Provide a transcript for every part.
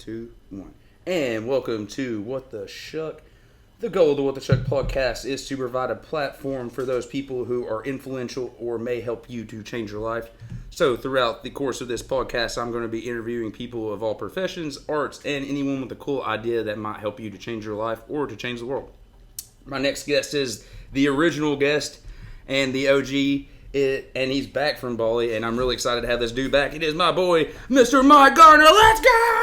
2, 1. And welcome to What the Shuck. The goal of the What the Shuck podcast is to provide a platform for those people who are influential or may help you to change your life. So throughout the course of this podcast, I'm going to be interviewing people of all professions, arts, and anyone with a cool idea that might help you to change your life or to change the world. My next guest is the original guest and the OG. And he's back from Bali, and I'm really excited to have this dude back. It is my boy, Mr. Mike Gardner. Let's go!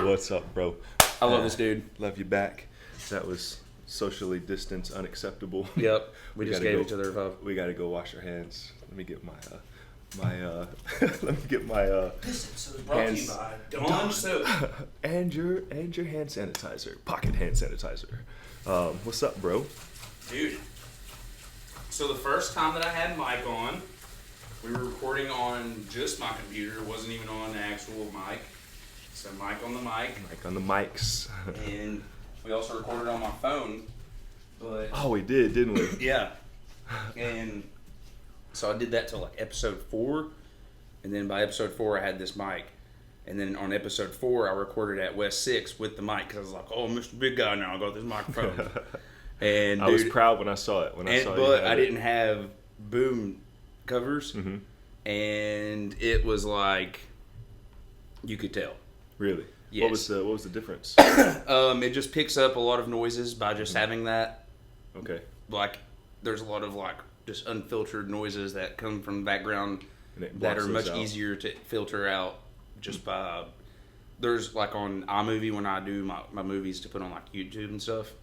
What's up, bro? I love this dude. Love you back. That was socially distanced, unacceptable. Yep, we just gave each other a five. We got to go wash our hands. Let me get my This episode is brought to you by Dawn Soap and your hand sanitizer, pocket hand sanitizer. What's up, bro? Dude. So the first time that I had Mike on, we were recording on just my computer. It wasn't even on an actual mic. So Mike on the mic. Mike on the mics. And we also recorded on my phone. But oh, we did, didn't we? Yeah. And so I did that till like episode 4. And then by episode 4, I had this mic. And then on episode 4, I recorded at West 6 with the mic. Because I was like, oh, I'm Mr. Big Guy now. I got this microphone. And I was proud when I saw it. But I didn't have boom covers, and it was like you could tell. Really? Yes. What was the difference? It just picks up a lot of noises by just having that. Okay. Like there's a lot of like just unfiltered noises that come from the background that are much easier to filter out just by. There's like on iMovie when I do my movies to put on like YouTube and stuff.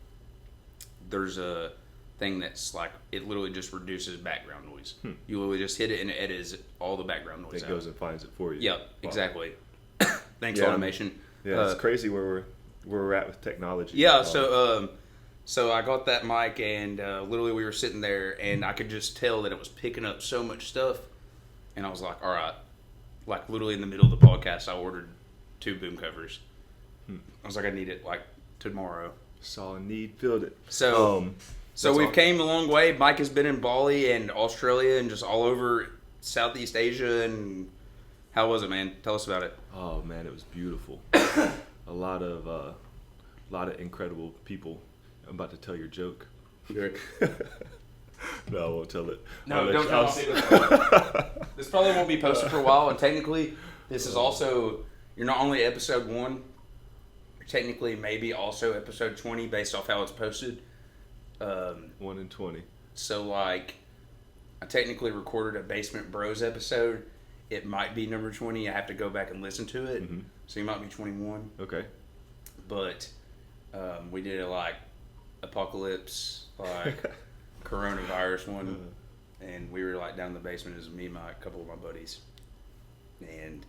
There's a thing that's like, it literally just reduces background noise. You literally just hit it and it edits all the background noise out. It goes and finds it for you. Yep, wow. Exactly. Thanks, automation. Yeah, it's crazy where we're at with technology. Yeah, so I got that mic and literally we were sitting there and I could just tell that it was picking up so much stuff. And I was like, all right. Like literally in the middle of the podcast, I ordered 2 boom covers. I was like, I need it like tomorrow. Saw a need, filled it. So we've came a long way. Mike has been in Bali and Australia and just all over Southeast Asia. And how was it, man? Tell us about it. Oh man, it was beautiful. a lot of incredible people. I'm about to tell your joke. Good. No, I won't tell it. No, don't tell it. This probably won't be posted for a while. And technically, this is also, you're not only episode 1. Technically, maybe also episode 20 based off how it's posted. 1 in 20. So, like, I technically recorded a Basement Bros episode. It might be number 20. I have to go back and listen to it. Mm-hmm. So, you might be 21. Okay. But we did a, like, apocalypse, like, coronavirus one. And we were, like, down in the basement. It was me and a couple of my buddies. And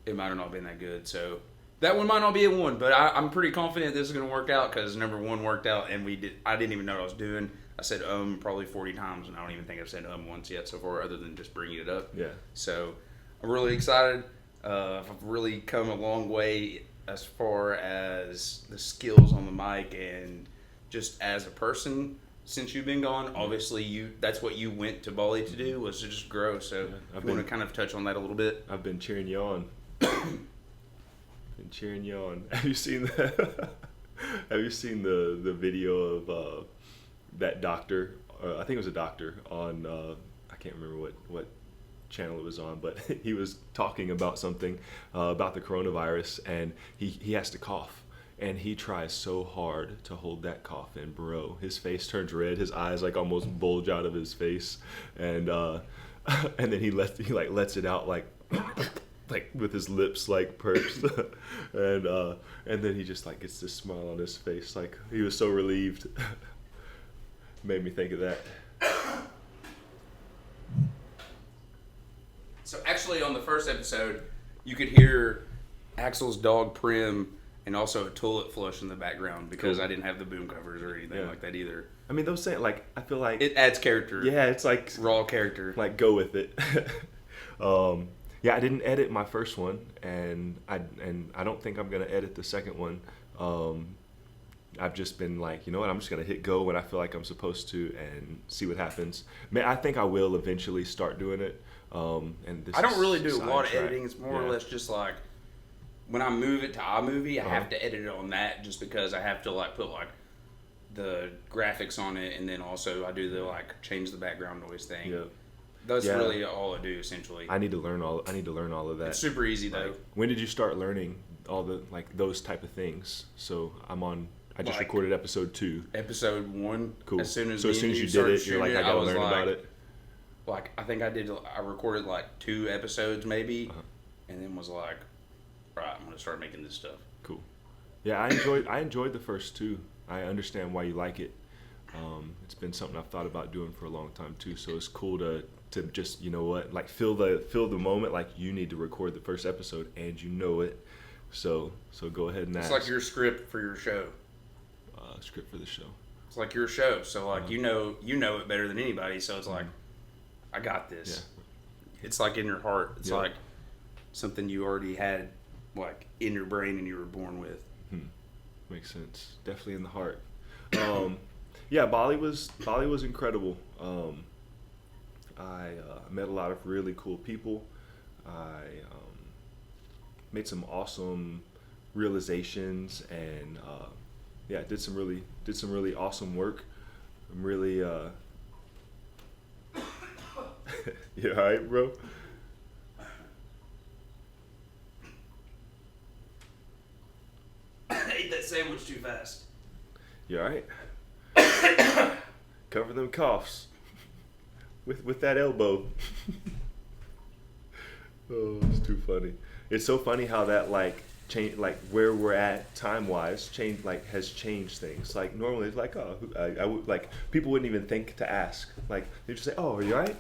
it might have not been that good, so... That one might not be a 1, but I'm pretty confident this is going to work out because number 1 worked out and I didn't even know what I was doing. I said probably 40 times and I don't even think I've said once yet so far other than just bringing it up. Yeah. So I'm really excited. I've really come a long way as far as the skills on the mic and just as a person since you've been gone. Obviously, that's what you went to Bali to do was to just grow. So I want to kind of touch on that a little bit. I've been cheering you on. Cheering you on. Have you seen that? Have you seen the video of that doctor? I think it was a doctor on. I can't remember what channel it was on, but he was talking about something about the coronavirus, and he has to cough, and he tries so hard to hold that cough in, bro. His face turns red. His eyes like almost bulge out of his face, and then he lets it out like. Like with his lips like pursed, and then he just like gets this smile on his face, like he was so relieved. Made me think of that. So actually, on the first episode, you could hear Axel's dog Prim and also a toilet flush in the background because I didn't have the boom covers or anything like that either. I mean, those saying like I feel like it adds character. Yeah, it's like raw character. Like go with it. Yeah, I didn't edit my first one, and I don't think I'm gonna edit the second one. I've just been like, you know what, I'm just gonna hit go when I feel like I'm supposed to and see what happens. Man, I think I will eventually start doing it. And this I don't really do a lot of editing. It's more or less just like when I move it to iMovie, I have to edit it on that just because I have to like put like the graphics on it, and then also I do the like change the background noise thing. Yep. That's really all I do essentially. I need to learn all of that. It's super easy though. Like, when did you start learning all the like those type of things? So I just Like, recorded episode 2. Episode 1. Cool. As soon as you did it, you're like, I gotta learn about it. Like, I think I recorded like 2 episodes maybe, and then was like, right, I'm gonna start making this stuff. Cool. Yeah, I enjoyed the first 2. I understand why you like it. It's been something I've thought about doing for a long time too. So it's cool to just, you know what, like feel the moment, like you need to record the first episode and you know it. So go ahead and ask. It's like your script for your show. Script for the show. It's like your show, so like you know it better than anybody. So it's like, I got this. Yeah. It's like in your heart. It's like something you already had, like in your brain, and you were born with. Makes sense. Definitely in the heart. Yeah, Bali was incredible. I met a lot of really cool people. I made some awesome realizations and. Did some really awesome work. I'm really you alright, bro? I ate that sandwich too fast. You alright? Cover them coughs with that elbow. Oh, it's too funny. It's so funny how that like change, like where we're at time wise, has changed things. Like normally it's like, oh, I would like people wouldn't even think to ask. Like they just say, oh, are you alright?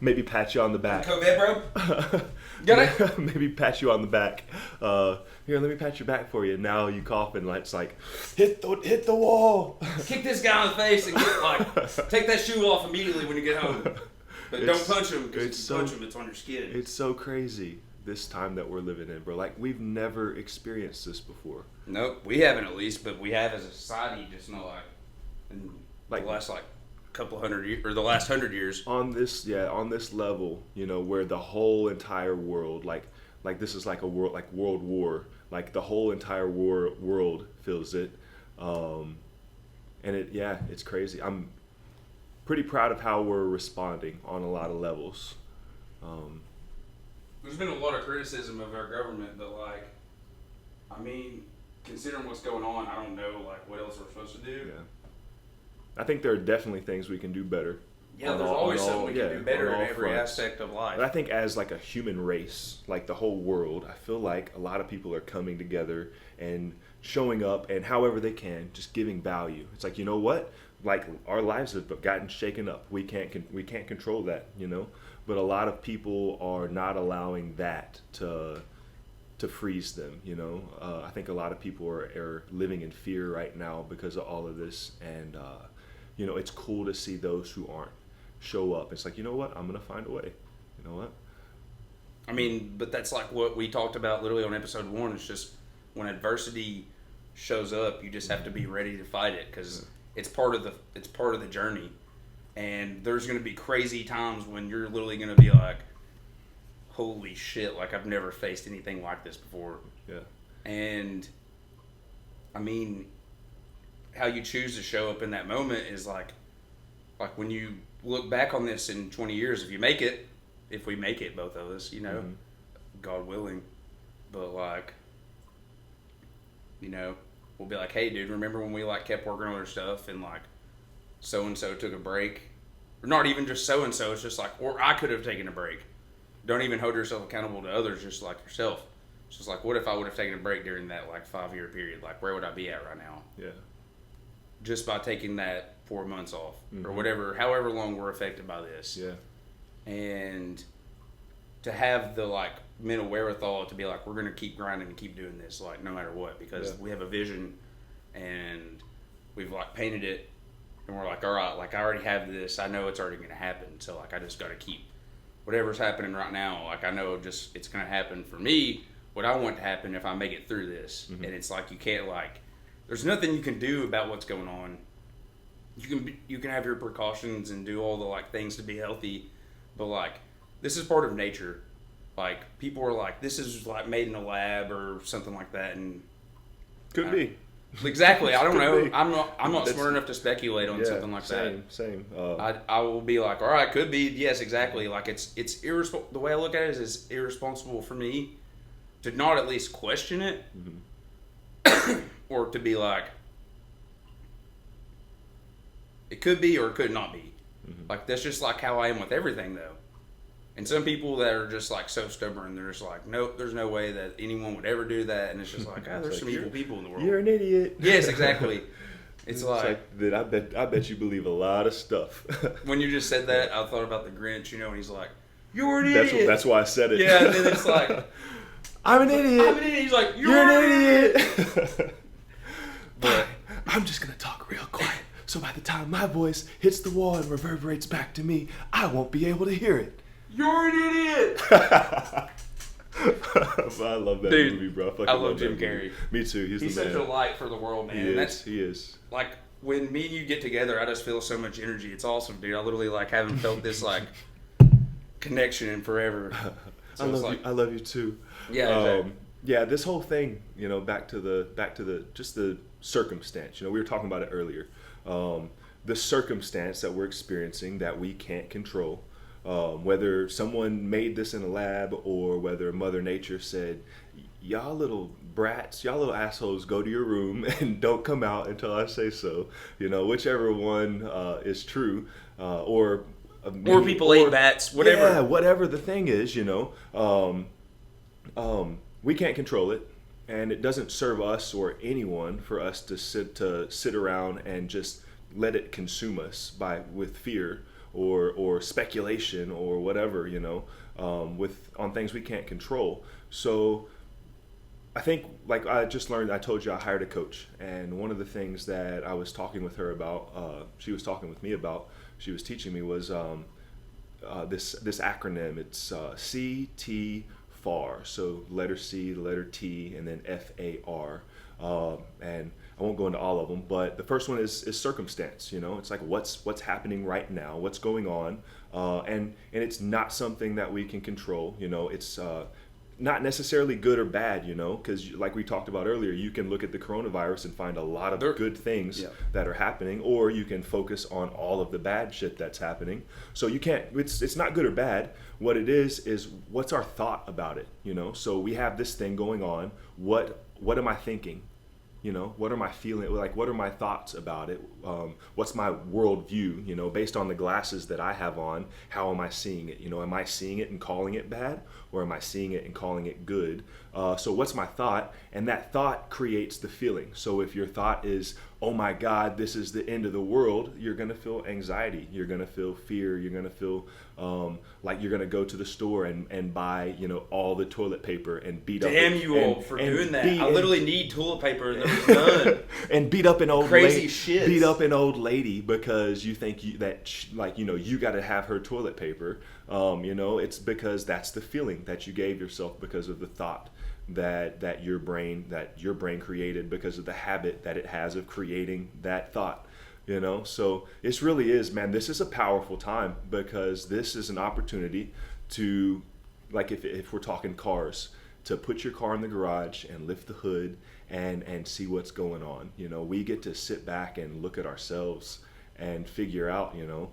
Maybe pat you on the back. COVID, bro. Got it. Maybe pat you on the back. Here, let me pat your back for you. Now you cough and it's like hit the wall. Kick this guy in the face and take that shoe off immediately when you get home. But don't punch him, because if you punch him, it's on your skin. It's so crazy. This time that we're living in, bro. Like, we've never experienced this before. Nope, we haven't at least, but we have as a society, just not in the last couple hundred years, or the last 100 years. On this level, you know, where the whole entire world, like this is like a world, like World War, like the whole entire world feels it, and it's crazy. I'm pretty proud of how we're responding on a lot of levels. There's been a lot of criticism of our government, but considering what's going on, I don't know what else we're supposed to do. Yeah. I think there are definitely things we can do better. Yeah, there's always something we can do better in every aspect of life. But I think as like a human race, like the whole world, I feel like a lot of people are coming together and showing up, and however they can, just giving value. It's like, you know what? Like, our lives have gotten shaken up. We can't control that, you know. But a lot of people are not allowing that to freeze them, you know. I think a lot of people are living in fear right now because of all of this, and you know, it's cool to see those who aren't show up. It's like, you know what? I'm gonna find a way. You know what? I mean, but that's like what we talked about literally on episode 1. It's just when adversity shows up, you just have to be ready to fight it, because it's part of the journey. And there's going to be crazy times when you're literally going to be like, holy shit, like I've never faced anything like this before. Yeah. And I mean, how you choose to show up in that moment is like when you look back on this in 20 years, if we make it, both of us, you know, God willing, but you know, we'll be like, hey dude, remember when we kept working on our stuff and so-and-so took a break, or not even just so-and-so, it's just or I could have taken a break. Don't even hold yourself accountable to others, just like yourself. It's just what if I would have taken a break during that 5-year period? Where would I be at right now? Yeah. Just by taking that 4 months off, or whatever, however long we're affected by this. Yeah. And to have the mental wherewithal to be we're going to keep grinding and keep doing this, no matter what, because we have a vision and we've painted it. And we're all right, I already have this. I know it's already going to happen. So, I just got to keep whatever's happening right now. I know just it's going to happen for me, what I want to happen if I make it through this. And it's you can't, there's nothing you can do about what's going on. You can have your precautions and do all the, things to be healthy. But, this is part of nature. like people are like, this is like made in a lab or something like that, and Could be. Exactly. I don't Could know. be. I'm not smart enough to speculate on something like that. Same. I will be like, all right, could be. Yes, exactly. Like it's irresponsible. The way I look at it is it's irresponsible for me to not at least question it, or to be like, it could be or it could not be. Like that's just like how I am with everything, though. And some people that are just like so stubborn, they're just like, nope, there's no way that anyone would ever do that. And it's just like, there's like, some evil people in the world. You're an idiot. Yes, exactly. It's like that. I bet you believe a lot of stuff. When you just said that, I thought about the Grinch, and he's like, "You're an idiot." That's why I said it. Yeah, and then it's like, I'm an idiot. I'm an idiot. He's like, You're an idiot. But I'm just gonna talk real quiet, so by the time my voice hits the wall and reverberates back to me, I won't be able to hear it. You're an idiot. I love that movie, bro. I love Jim Carrey. Me too. He's the man. He's such a light for the world, man. He is. Like when me and you get together, I just feel so much energy. It's awesome, dude. I literally like haven't felt this like connection in forever. So I love you too. Yeah. Exactly. Yeah. This whole thing, back to the just the circumstance. We were talking about it earlier. The circumstance that we're experiencing that we can't control. Whether someone made this in a lab or whether Mother Nature said, y'all little brats, y'all little assholes, go to your room and don't come out until I say so. Whichever one is true, or people ate bats, whatever. Yeah, whatever the thing is, we can't control it, and it doesn't serve us or anyone for us to sit around and just let it consume us with fear. Or speculation or whatever, on things we can't control. So I think, like I just learned, I told you I hired a coach, and one of the things that I was talking with her about, she was talking with me about, she was teaching me was this acronym. It's CT-FAR, so letter C, letter T, and then FAR, and I won't go into all of them, but the first one is circumstance. It's like what's happening right now, what's going on, and it's not something that we can control. It's not necessarily good or bad. Because like we talked about earlier, you can look at the coronavirus and find a lot of good things that are happening, or you can focus on all of the bad shit that's happening. So you can't. It's not good or bad. What it is what's our thought about it. So we have this thing going on. What am I thinking? What are my feelings? Like, what are my thoughts about it? What's my worldview? Based on the glasses that I have on, how am I seeing it? Am I seeing it and calling it bad, or am I seeing it and calling it good? So what's my thought? And that thought creates the feeling. So if your thought is, oh my God, this is the end of the world, you're going to feel anxiety. You're going to feel fear. You're going to feel like you're going to go to the store and buy, all the toilet paper and beat up. Damn you all for doing that. I literally need toilet paper and there's none. And beat up an old crazy lady. Shit. Beat up an old lady because you think you got to have her toilet paper. It's because that's the feeling that you gave yourself because of the thought that your brain created because of the habit that it has of creating that thought. So it really is, man, this is a powerful time because this is an opportunity to, like if we're talking cars, to put your car in the garage and lift the hood and see what's going on. We get to sit back and look at ourselves and figure out, who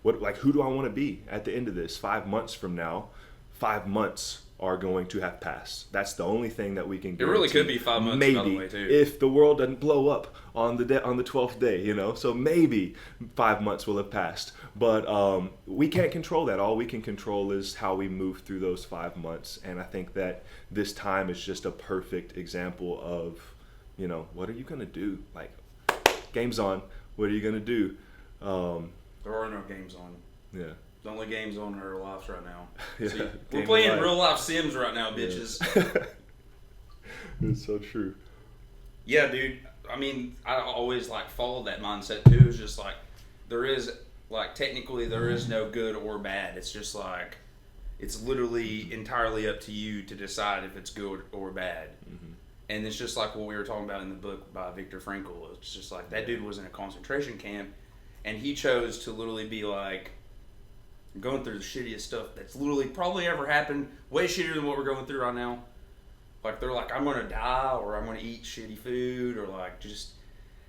do I want to be at the end of this? 5 months from now, 5 months are going to have passed. That's the only thing that we can guarantee. It really could be 5 months, maybe, by the way, too. if the world doesn't blow up on the 12th day, So maybe 5 months will have passed. But we can't control that. All we can control is how we move through those 5 months. And I think that this time is just a perfect example of, what are you going to do? Like, game's on. What are you going to do? There are no games on. Yeah. The only games on are lives right now. Yeah, See, we're playing real life Sims right now, bitches. Yeah. It's so true. Yeah, dude. I mean, I always follow that mindset too. It's just technically there is no good or bad. It's just it's literally entirely up to you to decide if it's good or bad. Mm-hmm. And it's just like what we were talking about in the book by Viktor Frankl. It's just that dude was in a concentration camp and he chose to literally be going through the shittiest stuff that's literally probably ever happened, way shittier than what we're going through right now. Like, they're like, I'm going to die, or I'm going to eat shitty food, or like just,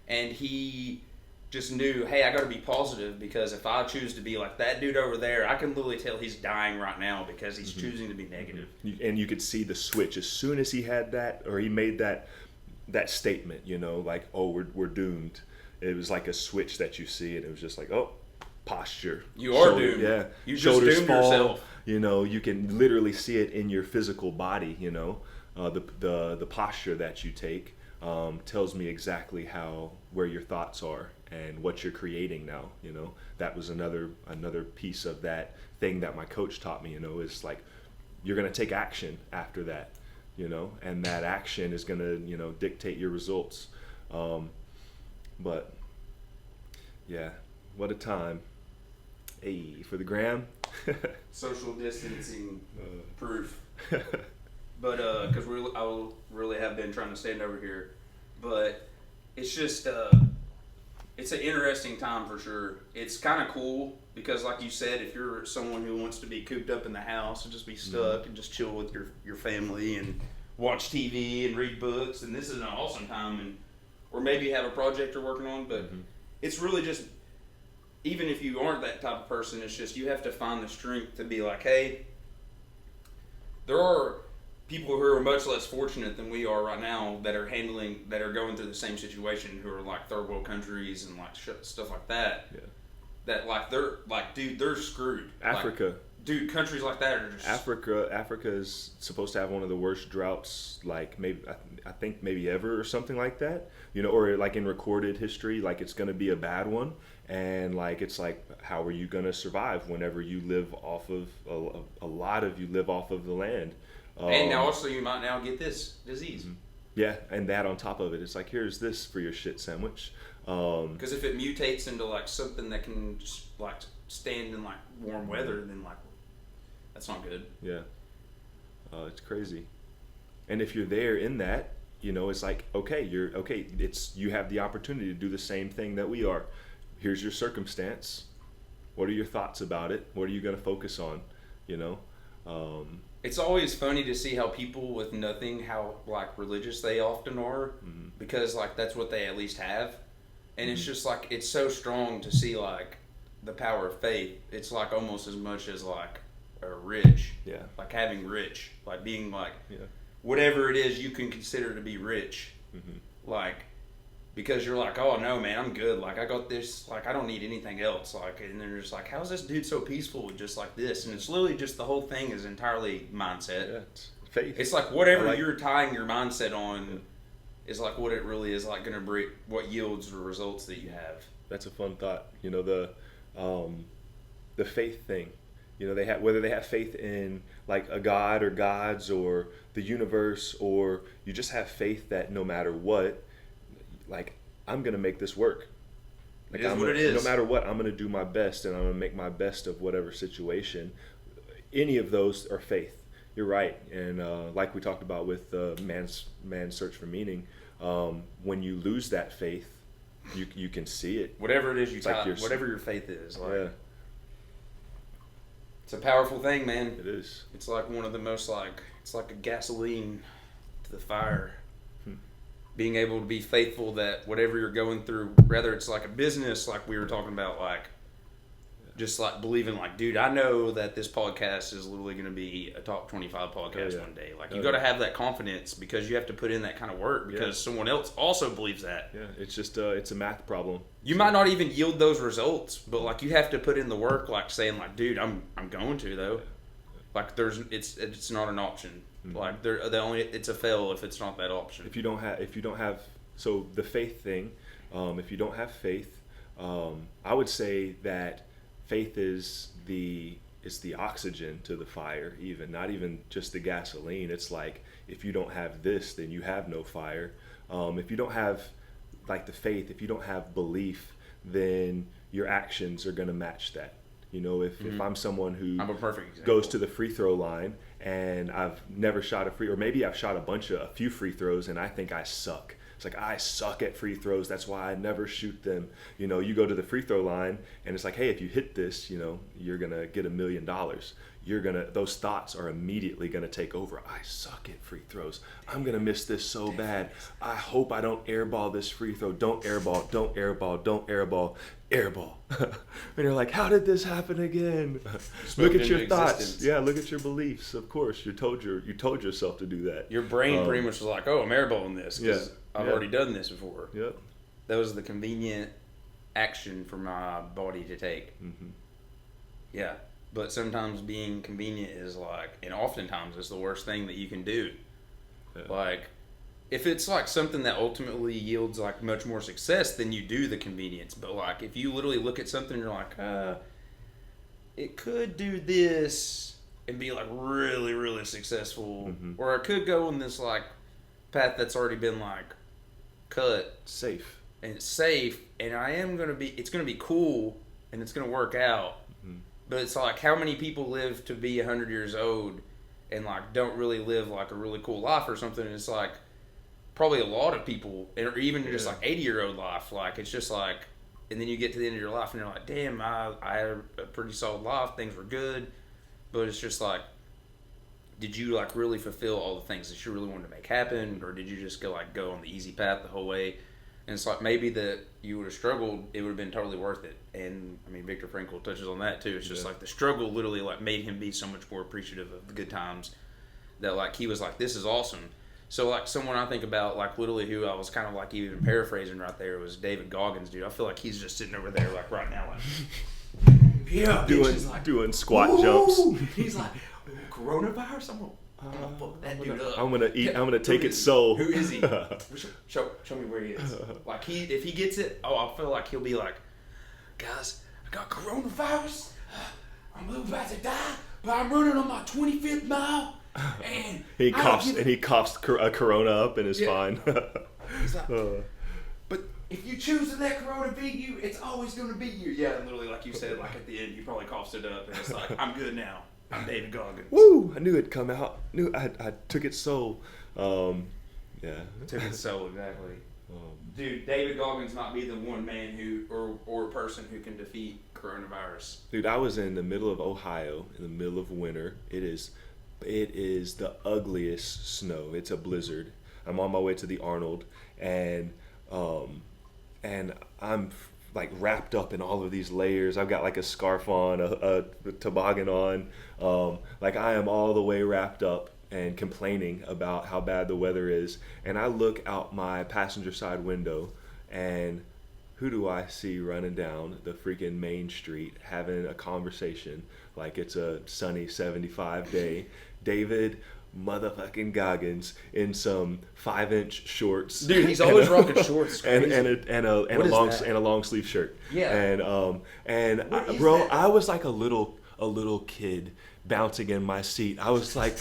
and he just knew, hey, I got to be positive, because if I choose to be like that dude over there, I can literally tell he's dying right now because he's choosing to be negative. And you could see the switch as soon as he had that, or he made that statement, you know, like, oh, we're doomed. It was like a switch that you see, and it was just like, oh, posture. You are doomed. Yeah. You just Shoulders doomed fall, yourself. You know, you can literally see it in your physical body, you know. The posture that you take tells me exactly where your thoughts are and what you're creating now, you know. That was another piece of that thing that my coach taught me, you know, is like, you're going to take action after that, you know, and that action is going to, you know, dictate your results. But yeah, what a time. Hey, for the gram. Social distancing proof. But because I really have been trying to stand over here, but it's just it's an interesting time for sure. It's kind of cool because, like you said, if you're someone who wants to be cooped up in the house and just be stuck and just chill with your family and watch TV and read books, and this is an awesome time, or maybe you have a project you're working on, but it's really just, even if you aren't that type of person, it's just you have to find the strength to be like, hey, there are people who are much less fortunate than we are right now that are going through the same situation, who are like third world countries and like stuff like that. Yeah. That like they're like, dude, they're screwed. Africa. Like, dude, countries like that are just Africa is supposed to have one of the worst droughts, like maybe I think maybe ever or something like that, you know, or like in recorded history, like it's going to be a bad one, and like it's like, how are you going to survive whenever you live off of a lot of you live off of the land, and now also you might now get this disease. Yeah, and that on top of it, it's like, here's this for your shit sandwich. Because if it mutates into like something that can just like stand in like warm weather, then like that's not good. Yeah. It's crazy. And if you're there in that, you know, it's like, okay, you have the opportunity to do the same thing that we are. Here's your circumstance. What are your thoughts about it? What are you going to focus on? You know? It's always funny to see how people with nothing, how like religious they often are, because like that's what they at least have. And it's just like, it's so strong to see like the power of faith. It's like almost as much as like rich. Yeah. Like having rich, like being like, whatever it is you can consider to be rich. Like, because you're like, oh no, man, I'm good. Like I got this, like I don't need anything else. Like, and then you're just like, how's this dude so peaceful with just like this? And it's literally just, the whole thing is entirely mindset. Yeah, it's faith. It's like whatever you're tying your mindset on is like what it really is like going to bring, what yields the results that you have. That's a fun thought. You know, the faith thing. You know, whether they have faith in like a god or gods or the universe, or you just have faith that no matter what, like, I'm going to make this work. Like, it is what it is. No matter what, I'm going to do my best, and I'm going to make my best of whatever situation. Any of those are faith. You're right. And like we talked about with man's search for meaning, when you lose that faith, you can see it. Whatever it is whatever your faith is. Like, yeah. It's a powerful thing, man. It is. It's like one of the most it's like a gasoline to the fire. Being able to be faithful that whatever you're going through, whether it's like a business, like we were talking about, like just like believing, like, dude, I know that this podcast is literally going to be a top 25 podcast one day. Like, you got to have that confidence, because you have to put in that kind of work, because someone else also believes that. Yeah, it's just it's a math problem. You might not even yield those results, but like you have to put in the work, like saying, like, dude, I'm going to though. Like it's not an option. Like it's a fail if it's not that option. If you don't have so the faith thing, if you don't have faith, I would say that faith is the oxygen to the fire, even not even just the gasoline. It's like, if you don't have this, then you have no fire. If you don't have like the faith, if you don't have belief, then your actions are going to match that. You know, if I'm someone who I'm a perfect example. Goes to the free throw line and I've never shot or maybe I've shot a few free throws and I think I suck. It's like, I suck at free throws. That's why I never shoot them. You know, you go to the free throw line and it's like, hey, if you hit this, you know, you're going to get $1 million. Those thoughts are immediately going to take over. I suck at free throws. I'm going to miss this so bad. I hope I don't airball this free throw. Don't airball, don't airball, don't airball, airball. And you're like, how did this happen again? Look at your thoughts. Yeah, look at your beliefs. Of course, you told yourself to do that. Your brain pretty much was like, oh, I'm airballing this because I've already done this before. Yep. That was the convenient action for my body to take. Mm-hmm. Yeah. But sometimes being convenient is like, and oftentimes it's the worst thing that you can do. Yeah. Like, if it's like something that ultimately yields like much more success, then you do the convenience. But like, if you literally look at something and you're like, it could do this and be like really, really successful, mm-hmm. or it could go in this like path that's already been like cut, safe, and it's safe, and it's gonna be cool, and it's gonna work out. Mm-hmm. But it's like, how many people live to be 100 years old and like don't really live like a really cool life or something? And it's like probably a lot of people, or even just like 80-year-old life. Like, it's just like, and then you get to the end of your life and you're like, damn, I had a pretty solid life. Things were good. But it's just like, did you like really fulfill all the things that you really wanted to make happen? Or did you just go on the easy path the whole way? And it's like, maybe that you would have struggled, it would have been totally worth it. And I mean, Viktor Frankl touches on that too. It's just like the struggle literally like made him be so much more appreciative of the good times, that like he was like, this is awesome. So like someone I think about, like literally who I was kind of like even paraphrasing right there, was David Goggins, dude. I feel like he's just sitting over there like right now, like yeah, doing squat jumps. He's like, coronavirus. I'm gonna fuck that dude up. I'm gonna take its soul. Who is he? Show me where he is. Like if he gets it, I feel like he'll be like, guys, I got coronavirus. I'm about to die, but I'm running on my 25th mile. And he coughs a corona up and is fine. He's like, but if you choose to let corona beat you, it's always going to beat you. Yeah, and literally, like you said, like at the end, he probably coughs it up, and it's like, I'm good now. I'm David Goggins. Woo! I knew it'd come out. I took its soul. Yeah. Took its soul, exactly. Dude, David Goggins might be the one man or person who can defeat coronavirus. Dude, I was in the middle of Ohio in the middle of winter. It is the ugliest snow. It's a blizzard. I'm on my way to the Arnold, and I'm like wrapped up in all of these layers. I've got like a scarf on, a toboggan on. Like I am all the way wrapped up and complaining about how bad the weather is. And I look out my passenger side window, and who do I see running down the freaking main street having a conversation like it's a sunny 75 day? David motherfucking Goggins in some 5-inch shorts. Dude, he's always rocking shorts. and a long sleeve shirt. Yeah. And bro, I was like a little kid bouncing in my seat. I was like,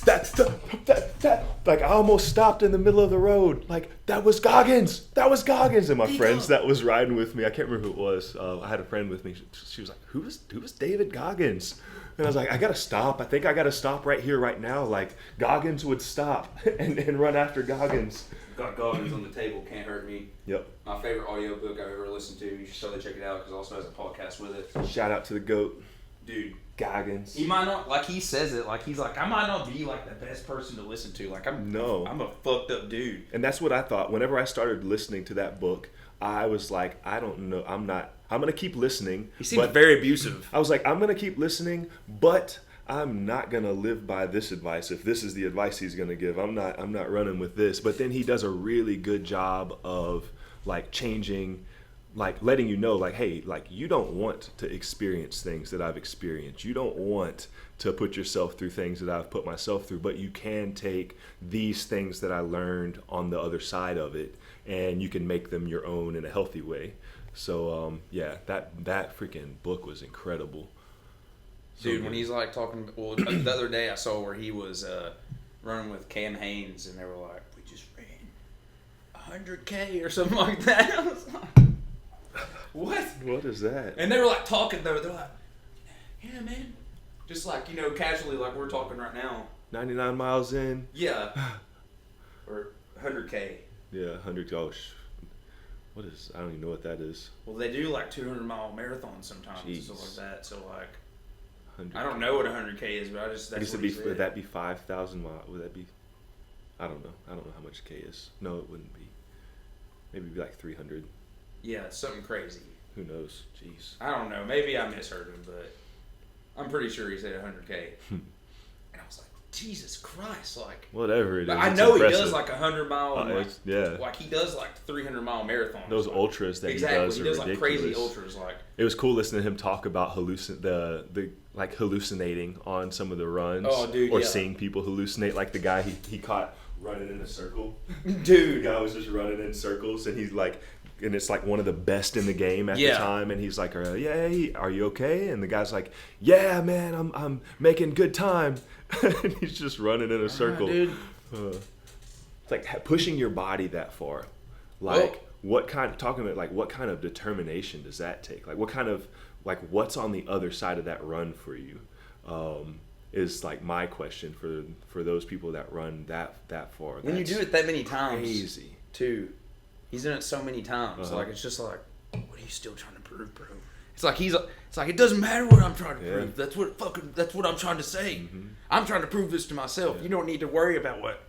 that like I almost stopped in the middle of the road. Like that was Goggins. And my friends that was riding with me, I can't remember who it was. I had a friend with me. She was like, who was David Goggins? And I was like, I gotta stop. I think I gotta stop right here, right now. Like Goggins would stop and run after Goggins. Got Goggins on the Table, Can't Hurt Me. Yep. My favorite audiobook I've ever listened to. You should totally check it out because it also has a podcast with it. Shout out to the GOAT. Dude. Goggins. He might not, like he says it, like he's like, I might not be like the best person to listen to. Like I'm a fucked up dude. And that's what I thought. Whenever I started listening to that book, I was like, I don't know. I'm going to keep listening. He seems very abusive. I was like, I'm going to keep listening, but I'm not going to live by this advice. If this is the advice he's going to give, I'm not running with this. But then he does a really good job of like changing, like letting you know, like, hey, like you don't want to experience things that I've experienced. You don't want to put yourself through things that I've put myself through, but you can take these things that I learned on the other side of it, and you can make them your own in a healthy way. So yeah, that freaking book was incredible. Dude, when he's like talking, well, the other day I saw where he was running with Cam Haynes, and they were like, we just ran 100K or something like that. I was like, what? What is that? And they were like talking though. They're like, yeah, man. Just like, you know, casually like we're talking right now. 99 miles in. Yeah. Or 100K. Yeah, 100. What is? I don't even know what that is. Well, they do like 200-mile marathons sometimes and stuff like that. So like, 100K. I don't know what 100K is, but that's what he said. Would that be 5,000 miles? Would that be? I don't know. I don't know how much K is. No, it wouldn't be. Maybe it'd be like 300. Yeah, something crazy. Who knows? Jeez. I don't know. Maybe I misheard him, but I'm pretty sure he said 100K. And I was like, Jesus Christ, like whatever it is. I know impressive. he does like 100-mile, yeah. like he does like 300-mile marathons. Those like, ultras that exactly. he does like ridiculous. crazy ultras. Like it was cool listening to him talk about hallucinating on some of the runs. Oh, dude, or yeah. seeing people hallucinate, like the guy he caught running in a circle. Dude, the guy was just running in circles, and he's like. And it's like one of the best in the game at the time, and he's like, "Yeah, are you okay?" And the guy's like, "Yeah, man, I'm making good time." And he's just running in a circle. Dude. It's like pushing your body that far. Like what kind of determination does that take? Like what's on the other side of that run for you? Is like my question for those people that run that far. When you do it that many times, crazy too. He's done it so many times. Like it's just like, what are you still trying to prove, bro? It's like it doesn't matter what I'm trying to prove. That's what I'm trying to say. Mm-hmm. I'm trying to prove this to myself. You don't need to worry about what.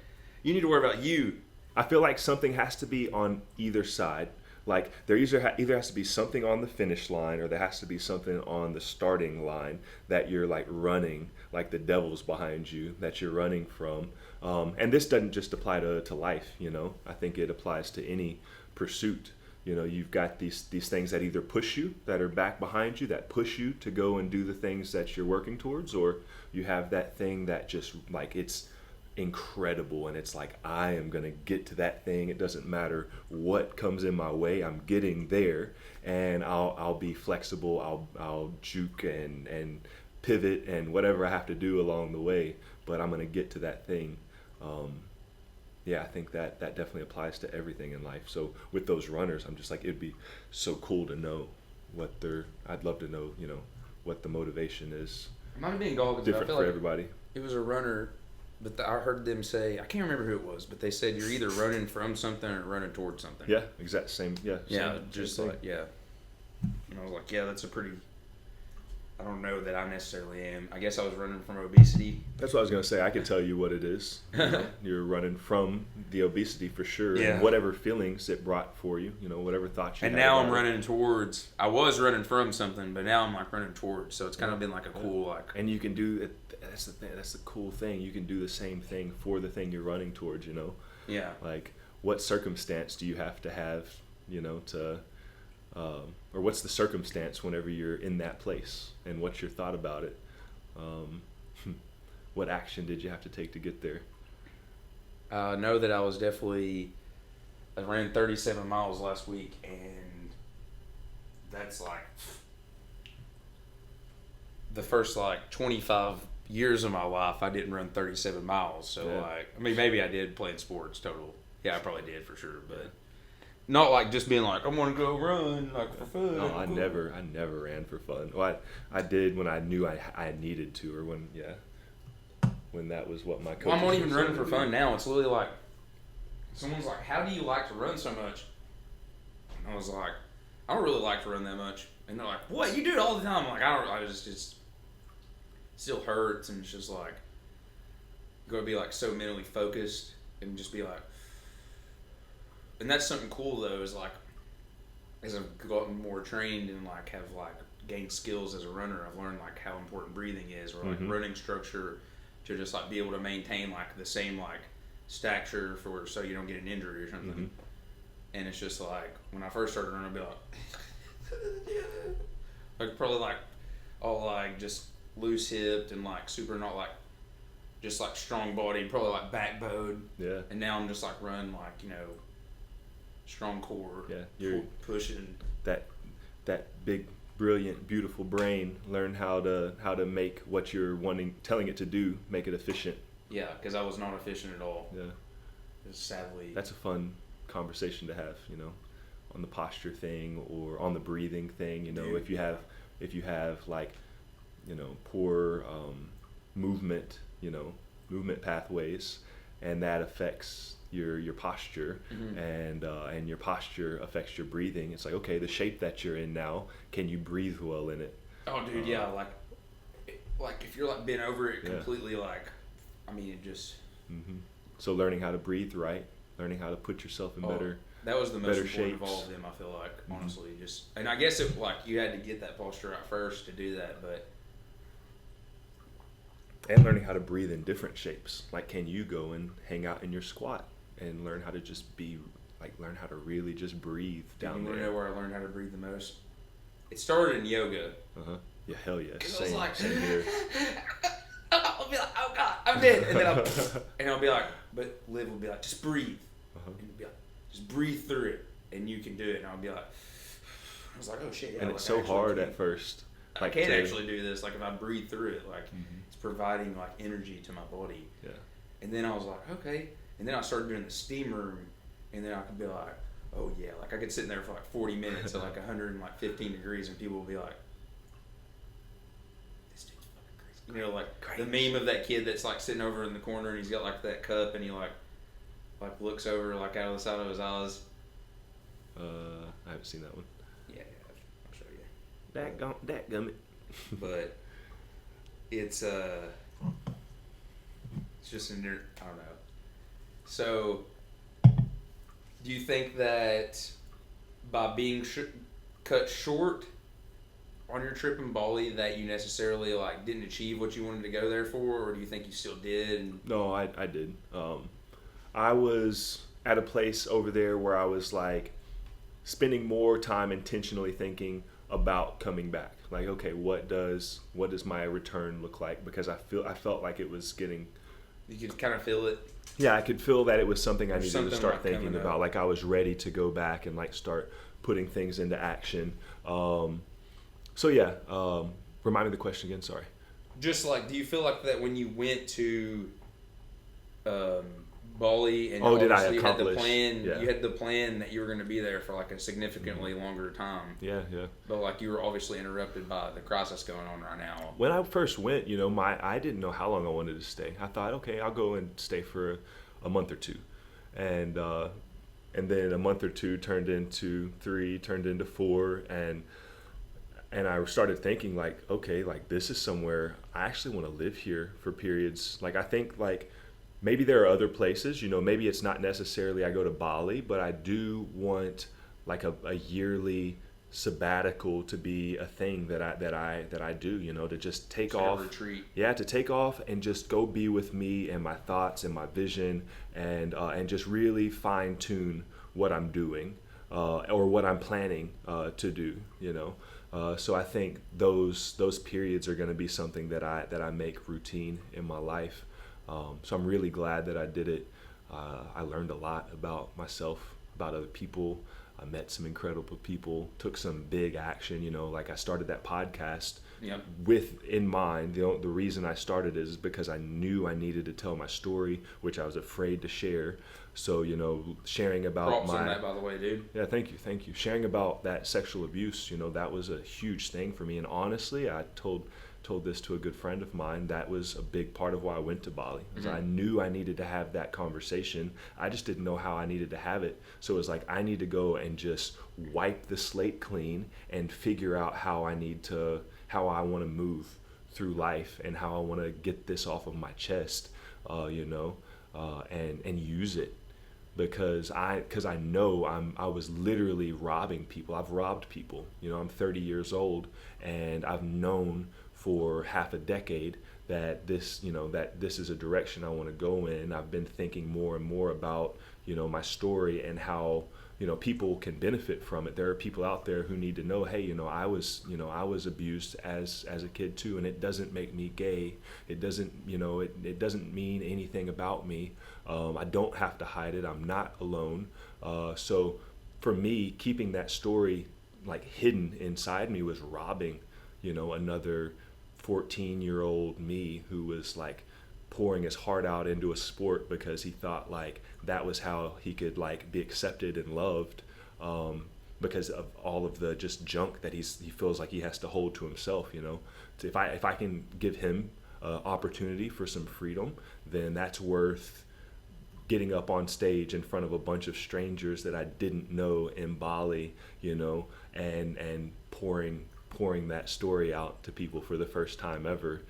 You need to worry about you. I feel like something has to be on either side. Like there either has to be something on the finish line, or there has to be something on the starting line that you're like running, like the devil's behind you that you're running from. And this doesn't just apply to life, you know. I think it applies to any pursuit. You know, you've got these things that either push you, that are back behind you, that push you to go and do the things that you're working towards, or you have that thing that just like it's incredible and it's like I am gonna get to that thing. It doesn't matter what comes in my way, I'm getting there, and I'll be flexible. I'll juke and pivot and whatever I have to do along the way, but I'm gonna get to that thing. Yeah, I think that definitely applies to everything in life. So with those runners, I'm just like, it'd be so cool to know I'd love to know, you know, what the motivation is. It might have been Goggins. Different for everybody. It was a runner, but I heard them say, I can't remember who it was, but they said you're either running from something or running towards something. Yeah, exact same. Yeah. Yeah, just like, yeah. And I was like, yeah, that's a pretty... I don't know that I necessarily am. I guess I was running from obesity. That's what I was going to say. I can tell you what it is. You know, you're running from the obesity for sure. Yeah. And whatever feelings it brought for you, you know, whatever thoughts you had. And now I'm running towards. I was running from something, but now I'm like running towards. So it's kind of been like a cool like. And you can do it. That's the thing. That's the cool thing. You can do the same thing for the thing you're running towards. You know. Yeah. Like, what circumstance do you have to have? You know, to. Or what's the circumstance whenever you're in that place, and what's your thought about it? What action did you have to take to get there? I know that I ran 37 miles last week, and that's like the first like 25 years of my life I didn't run 37 miles. So like, I mean, maybe I did playing sports total. Yeah, I probably did for sure, but not like just being like, I'm gonna go run like for fun. No, I never ran for fun. Well, I did when I knew I needed to, or when that was what my coach. Well, I'm not even running for fun now. It's literally like someone's like, "How do you like to run so much?" And I was like, "I don't really like to run that much." And they're like, "What? You do it all the time?" I'm like, "I don't. I just still hurts, and it's just like gonna be like so mentally focused and just be like." And that's something cool though, is like as I've gotten more trained and like have like gained skills as a runner, I've learned like how important breathing is, or like running structure, to just like be able to maintain like the same like stature so you don't get an injury or something. And it's just like when I first started running, I'd be like probably like all like just loose hipped and like super not like just like strong body, probably like backbone. Yeah. And now I'm just like running like, you know, strong core. Yeah, you're pushing that big, brilliant, beautiful brain. Learn how to make what you're telling it to do, make it efficient. Yeah, because I was not efficient at all. Yeah, sadly. That's a fun conversation to have, you know, on the posture thing or on the breathing thing. You know, Dude. if you have like, you know, poor movement pathways, and that affects your posture, and your posture affects your breathing. It's like, okay, the shape that you're in now, can you breathe well in it? Oh, dude, yeah, like if you're like bent over it completely, like, I mean, it just. Mm-hmm. So learning how to breathe right, learning how to put yourself in better. That was the most important shapes. of all of them, I feel like, honestly. Just, and I guess it like you had to get that posture out first to do that, but. And learning how to breathe in different shapes. Like, can you go and hang out in your squat and learn how to just be, like, learn how to really just breathe down there. You want to know where I learned how to breathe the most? It started in yoga. Yeah, hell yeah. Same, like, same here. I'll be like, oh God, I'm dead. And then I'll be like, but Liv will be like, just breathe. And be like, just breathe through it, and you can do it. And I'll be like, I was like, oh shit. Yeah, and like, it's so hard at first. I can't actually do this. Like, if I breathe through it, like, it's providing, like, energy to my body. Yeah. And then I was like, okay. And then I started doing the steam room, and then I could be like, oh, yeah. Like, I could sit in there for, like, 40 minutes at, like, 115 degrees, and people will be like, this dude's fucking crazy. You know, like, crazy. The meme of that kid that's, like, sitting over in the corner, and he's got, like, that cup, and he, like looks over, like, out of the side of his eyes. I haven't seen that one. Yeah, I'll show you. That gummit. But it's just I don't know. So, do you think that by being cut short on your trip in Bali that you necessarily like didn't achieve what you wanted to go there for, or do you think you still did? No, I did. I was at a place over there where I was like spending more time intentionally thinking about coming back. Like, okay, what does my return look like? Because I felt like it was getting. You could kind of feel it. Yeah, I could feel that it was something I needed to start like thinking about. Like, I was ready to go back and like start putting things into action. So yeah, remind me the question again. Sorry. Just like, do you feel like that when you went to Bali and did I you had the accomplish? plan? Yeah. You had the plan that you were going to be there for like a significantly longer time. Yeah. But like you were obviously interrupted by the crisis going on right now. When I first went, I didn't know how long I wanted to stay. I thought, okay, I'll go and stay for a month or two, and then a month or two turned into 3, turned into 4, and I started thinking like, okay, like this is somewhere I actually want to live here for periods. Like, I think like maybe there are other places, maybe it's not necessarily I go to Bali, but I do want like a yearly sabbatical to be a thing that I do, to just take off. Retreat. Yeah, to take off and just go be with me and my thoughts and my vision, and just really fine tune what I'm doing or what I'm planning to do, So I think those periods are going to be something that I make routine in my life. So I'm really glad that I did it. I learned a lot about myself, about other people. I met some incredible people, took some big action, like I started that podcast with in mind. The reason I started is because I knew I needed to tell my story, which I was afraid to share. So, sharing about props on that, by the way, dude. Yeah, thank you. Sharing about that sexual abuse, that was a huge thing for me. And honestly, I told this to a good friend of mine. That was a big part of why I went to Bali. I knew I needed to have that conversation. I just didn't know how I needed to have it. So it was like, I need to go and just wipe the slate clean and figure out how I want to move through life and how I want to get this off of my chest, and use it. Because I know I was literally robbing people. I've robbed people. I'm 30 years old, and I've known for half a decade that this is a direction I want to go in. I've been thinking more and more about, my story and how, people can benefit from it. There are people out there who need to know, hey, I was abused as a kid too, and it doesn't make me gay. It doesn't, it doesn't mean anything about me. I don't have to hide it. I'm not alone. So for me, keeping that story like hidden inside me was robbing, another 14-year-old me who was like pouring his heart out into a sport because he thought like that was how he could like be accepted and loved, because of all of the just junk that he feels like he has to hold to himself. So if I can give him opportunity for some freedom, then that's worth getting up on stage in front of a bunch of strangers that I didn't know in Bali, and pouring that story out to people for the first time ever.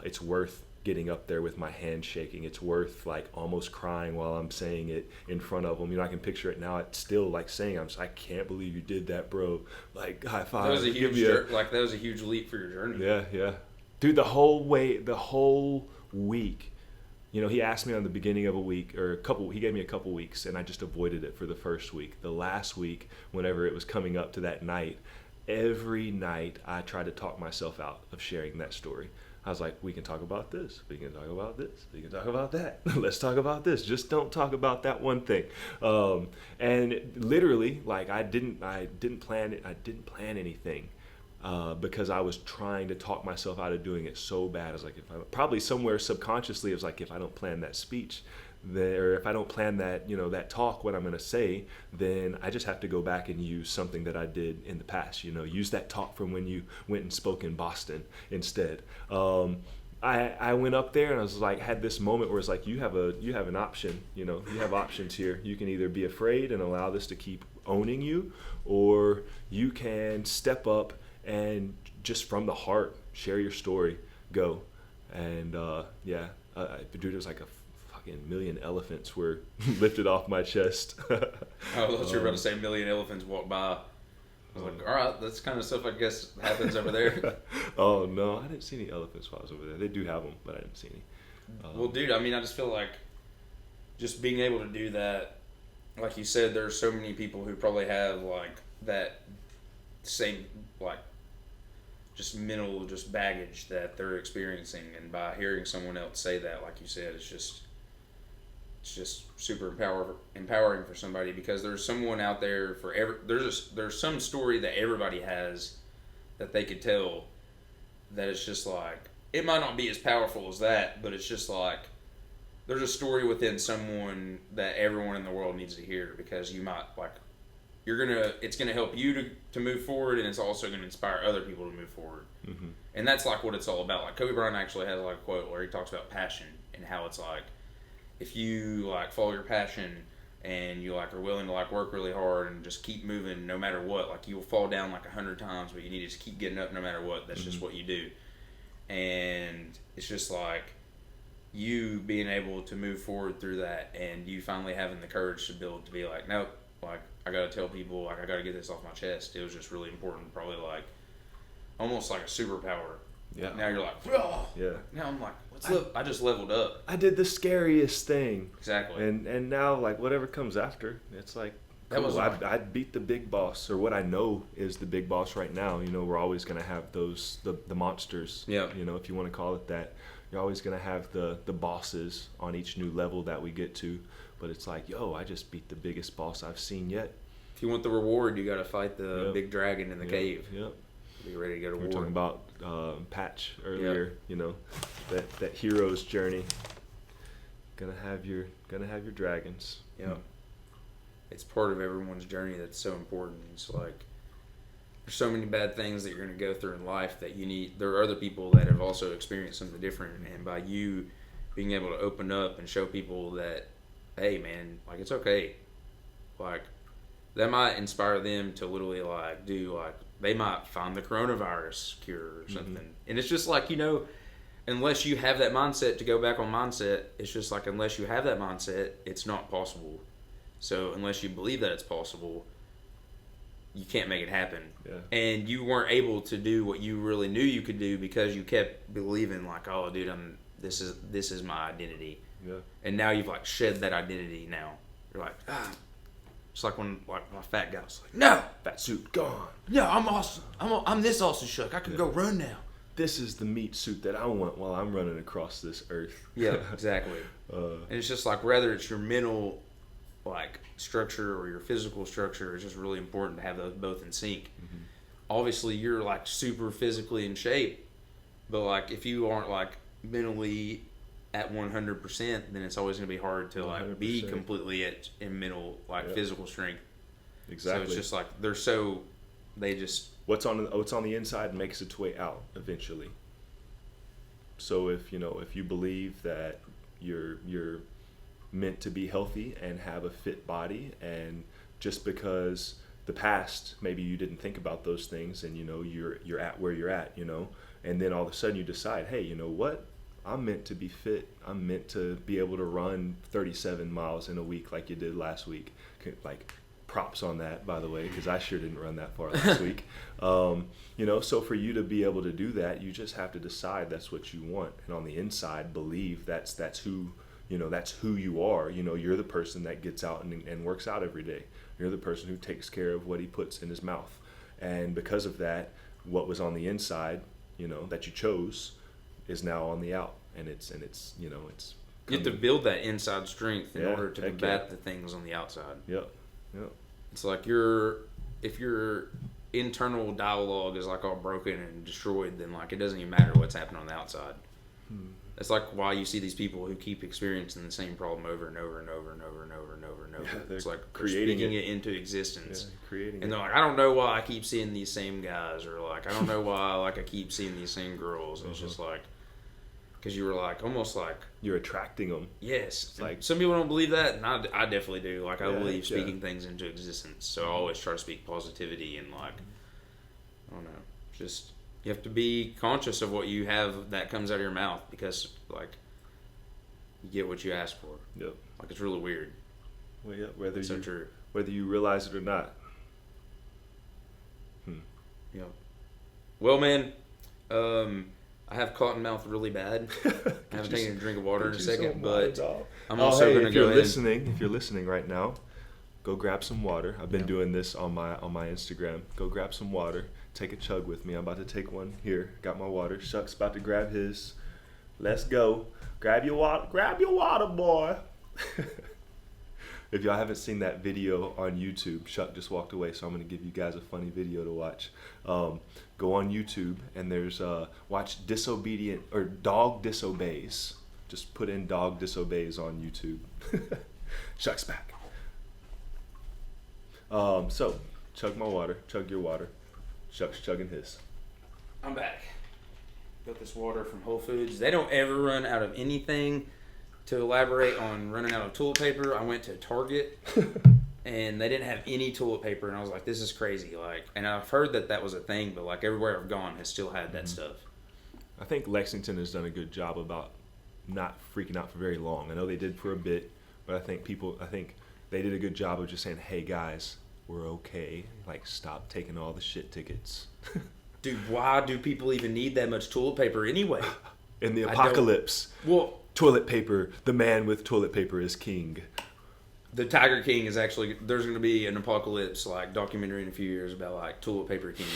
It's worth getting up there with my hand shaking. It's worth like almost crying while I'm saying it in front of them. I can picture it now. It's still like saying, I can't believe you did that, bro. Like, high five. That was a huge leap for your journey. Yeah. Dude, the whole week, he asked me on the beginning of a week he gave me a couple weeks, and I just avoided it for the first week. The last week, whenever it was coming up to that night, every night I tried to talk myself out of sharing that story. I was like, we can talk about this. We can talk about this. We can talk about that. Let's talk about this. Just don't talk about that one thing. And literally, like I didn't plan it. I didn't plan anything because I was trying to talk myself out of doing it so bad. I was like, probably somewhere subconsciously, it was like, if I don't plan that speech, or if I don't plan that, that talk, what I'm going to say, then I just have to go back and use something that I did in the past, use that talk from when you went and spoke in Boston instead. I went up there and I was like, had this moment where it's like, you have an option, you have options here. You can either be afraid and allow this to keep owning you, or you can step up and just from the heart, share your story, go. And dude, it was like a million elephants were lifted off my chest. I thought you were about to say a million elephants walked by. I was like, all right, that's kind of stuff I guess happens over there. Oh, no, I didn't see any elephants while I was over there. They do have them, but I didn't see any. Well, dude, I just feel like just being able to do that, like you said, there's so many people who probably have like that same like just mental baggage that they're experiencing, and by hearing someone else say that, like you said, it's just super empowering for somebody, because there's someone out there there's some story that everybody has that they could tell, that it's just like, it might not be as powerful as that, but it's just like there's a story within someone that everyone in the world needs to hear, because you might like it's gonna help you to move forward, and it's also gonna inspire other people to move forward. Mm-hmm. And that's like what it's all about. Like Kobe Bryant actually has like a quote where he talks about passion and how it's like, if you like follow your passion and you like are willing to like work really hard and just keep moving no matter what, like you'll fall down like 100 times, but you need to just keep getting up no matter what. That's just what you do. And it's just like you being able to move forward through that, and you finally having the courage to be like, nope, like I gotta tell people, like I gotta get this off my chest. It was just really important, probably like almost like a superpower. Yeah. Now you're like, oh. Yeah. Now I'm like, I just leveled up. I did the scariest thing. Exactly. And now like whatever comes after, it's like, cool. I beat the big boss, or what I know is the big boss right now. We're always gonna have those the monsters. Yeah. If you want to call it that, you're always gonna have the bosses on each new level that we get to. But it's like, I just beat the biggest boss I've seen yet. If you want the reward, you got to fight the big dragon in the cave. Yep. Be ready to go to war. We were talking about Patch earlier. That hero's journey. Gonna have your dragons. Yeah. It's part of everyone's journey that's so important. It's like there's so many bad things that you're going to go through in life that you need. There are other people that have also experienced something different, and by you being able to open up and show people that, hey man, like it's okay, like that might inspire them to literally like do like they might find the coronavirus cure or something. And it's just like, unless you have that mindset, to go back on mindset, it's just like unless you have that mindset, it's not possible. So unless you believe that it's possible, you can't make it happen. Yeah. And you weren't able to do what you really knew you could do because you kept believing like, oh dude, this is my identity. Yeah. And now you've like shed that identity now. You're like, it's like when like my fat guy was like, no, fat suit gone. No, I'm awesome. I'm this awesome, Shuck. I can go run now. This is the meat suit that I want while I'm running across this earth. Yeah, exactly. And it's just like, whether it's your mental like structure or your physical structure, it's just really important to have those both in sync. Obviously you're like super physically in shape, but like if you aren't like mentally at 100%, then it's always going to be hard to like 100%. be completely in mental like physical strength. Exactly. So it's just like they just what's on the inside makes its way out eventually. So if you believe that your meant to be healthy and have a fit body, and just because the past maybe you didn't think about those things, and you're at where you're at, and then all of a sudden you decide, hey, you know what, I'm meant to be fit. I'm meant to be able to run 37 miles in a week like you did last week. Like, props on that, by the way, because I sure didn't run that far last week. So for you to be able to do that, you just have to decide that's what you want, and on the inside believe that's who you are. You're the person that gets out and works out every day. You're the person who takes care of what he puts in his mouth, and because of that, what was on the inside, that you chose, is now on the out, and it's you have to build that inside strength in order to combat the things on the outside. Yep. It's like if your internal dialogue is like all broken and destroyed, then like it doesn't even matter what's happening on the outside. That's like why you see these people who keep experiencing the same problem over and over and over and over and over and over and over. Yeah, it's like creating speaking it into existence. Yeah, creating and it. they're like, I don't know why I keep seeing these same guys, or like I don't know why like I keep seeing these same girls. And it's just like, because you were like almost like you're attracting them. Yes, it's like some people don't believe that, and I definitely do. Like I believe speaking things into existence, so I always try to speak positivity and like I don't know, just. You have to be conscious of what you have that comes out of your mouth, because like you get what you ask for. Yep. Like it's really weird. Well, yeah, whether true. Whether you realize it or not. Yeah. Well, man, I have cotton mouth really bad. I haven't taken a drink of water in a second, but I'm also going to go ahead. If you're listening right now, go grab some water. I've been doing this on my Instagram. Go grab some water. Take a chug with me. I'm about to take one here. Got my water. Shuck's about to grab his. Let's go. Grab your water. Grab your water, boy. If y'all haven't seen that video on YouTube, Shuck just walked away, so I'm going to give you guys a funny video to watch. Go on YouTube, and there's watch disobedient or dog disobeys. Just put in dog disobeys on YouTube. Shuck's back. So chug my water. Chug your water. Shuck's chugging his. I'm back. Got this water from Whole Foods. They don't ever run out of anything. To elaborate on running out of toilet paper, I went to Target and they didn't have any toilet paper, and I was like, this is crazy. Like, and I've heard that was a thing, but like everywhere I've gone has still had that stuff. I think Lexington has done a good job about not freaking out for very long. I know they did for a bit, but I think they did a good job of just saying, hey guys, we're okay. Like, stop taking all the shit tickets. Dude, why do people even need that much toilet paper anyway? In the apocalypse, toilet paper, the man with toilet paper is king. The Tiger King is actually, there's going to be an apocalypse like documentary in a few years about like toilet paper king.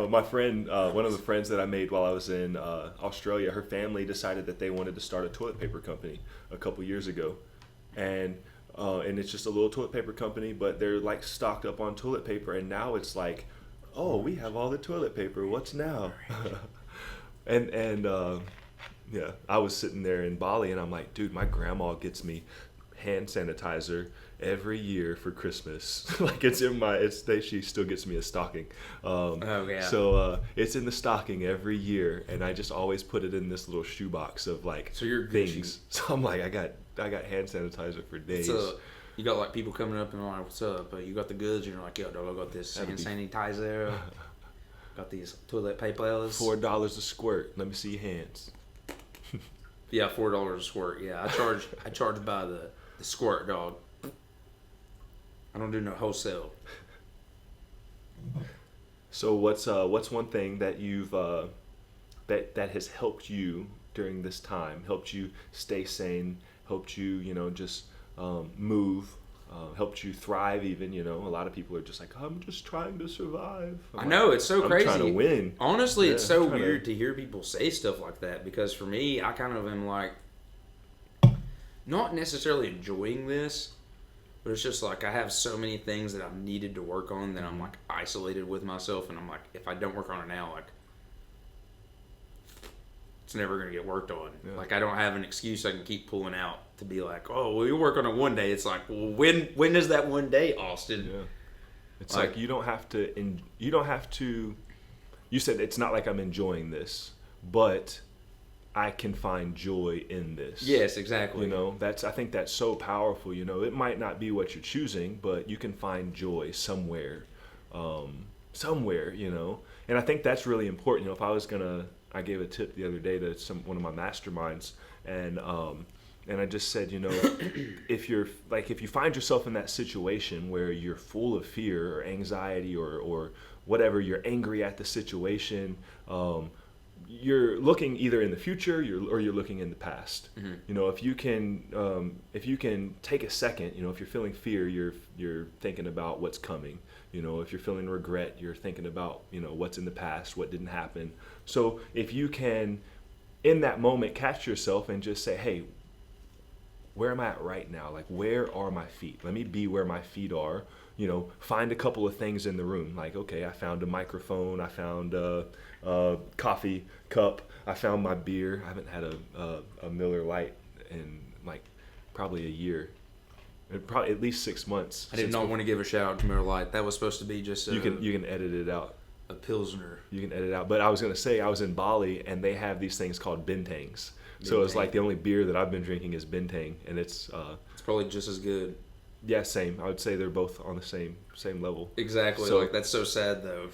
My friend, one of the friends that I made while I was in Australia, her family decided that they wanted to start a toilet paper company a couple years ago. And it's just a little toilet paper company, but they're like stocked up on toilet paper, and now it's like, oh, we have all the toilet paper. What's now? and yeah, I was sitting there in Bali, and I'm like, dude, my grandma gets me hand sanitizer every year for Christmas. Like she still gets me a stocking. So it's in the stocking every year, and I just always put it in this little shoebox of like things. So I'm like, I got hand sanitizer for days. So you got like people coming up and like, what's up? You got the goods, and you're like, yo, dog, I got this hand sanitizer. Got these toilet papers. $4 a squirt. Let me see your hands. Yeah, $4 a squirt. Yeah, I charge by the squirt, dog. I don't do no wholesale. So what's one thing that you've that has helped you during this time? Helped you stay sane? Helped you just move? Helped you thrive even? A lot of people are just like, I'm just trying to survive. I know, it's so crazy. I'm trying to win. Honestly, it's so weird to hear people say stuff like that, because for me, I kind of am like, not necessarily enjoying this, but it's just like I have so many things that I've needed to work on that I'm like isolated with myself, and I'm like, if I don't work on it now, like it's never going to get worked on. Yeah. Like I don't have an excuse I can keep pulling out to be like, oh, well, you work on it one day. It's like, well, when is that one day, Austin? Yeah. It's like you don't have to. You said it's not like I'm enjoying this, but I can find joy in this. Yes, exactly. You know, I think that's so powerful. You know, it might not be what you're choosing, but you can find joy somewhere, somewhere. You know, and I think that's really important. You know, I gave a tip the other day to one of my masterminds, and I just said, you know, if you find yourself in that situation where you're full of fear or anxiety or whatever, you're angry at the situation. You're looking either in the future or you're looking in the past. Mm-hmm. You know, if you can take a second, you know, if you're feeling fear, you're thinking about what's coming. You know, if you're feeling regret, you're thinking about, you know, what's in the past, what didn't happen. So if you can, in that moment, catch yourself and just say, hey, where am I at right now? Like, where are my feet? Let me be where my feet are. You know, find a couple of things in the room. Like, okay, I found a microphone. I found a coffee cup. I found my beer. I haven't had a Miller Lite in like probably a year. Probably at least 6 months. I did not want to give a shout out to Miller Lite. That was supposed to be just you can edit it out. A Pilsner. You can edit it out. But I was going to say, I was in Bali and they have these things called bentangs. So it's like the only beer that I've been drinking is bentang, and it's probably just as good. Yeah, same. I would say they're both on the same level. Exactly. So, like, that's so sad though.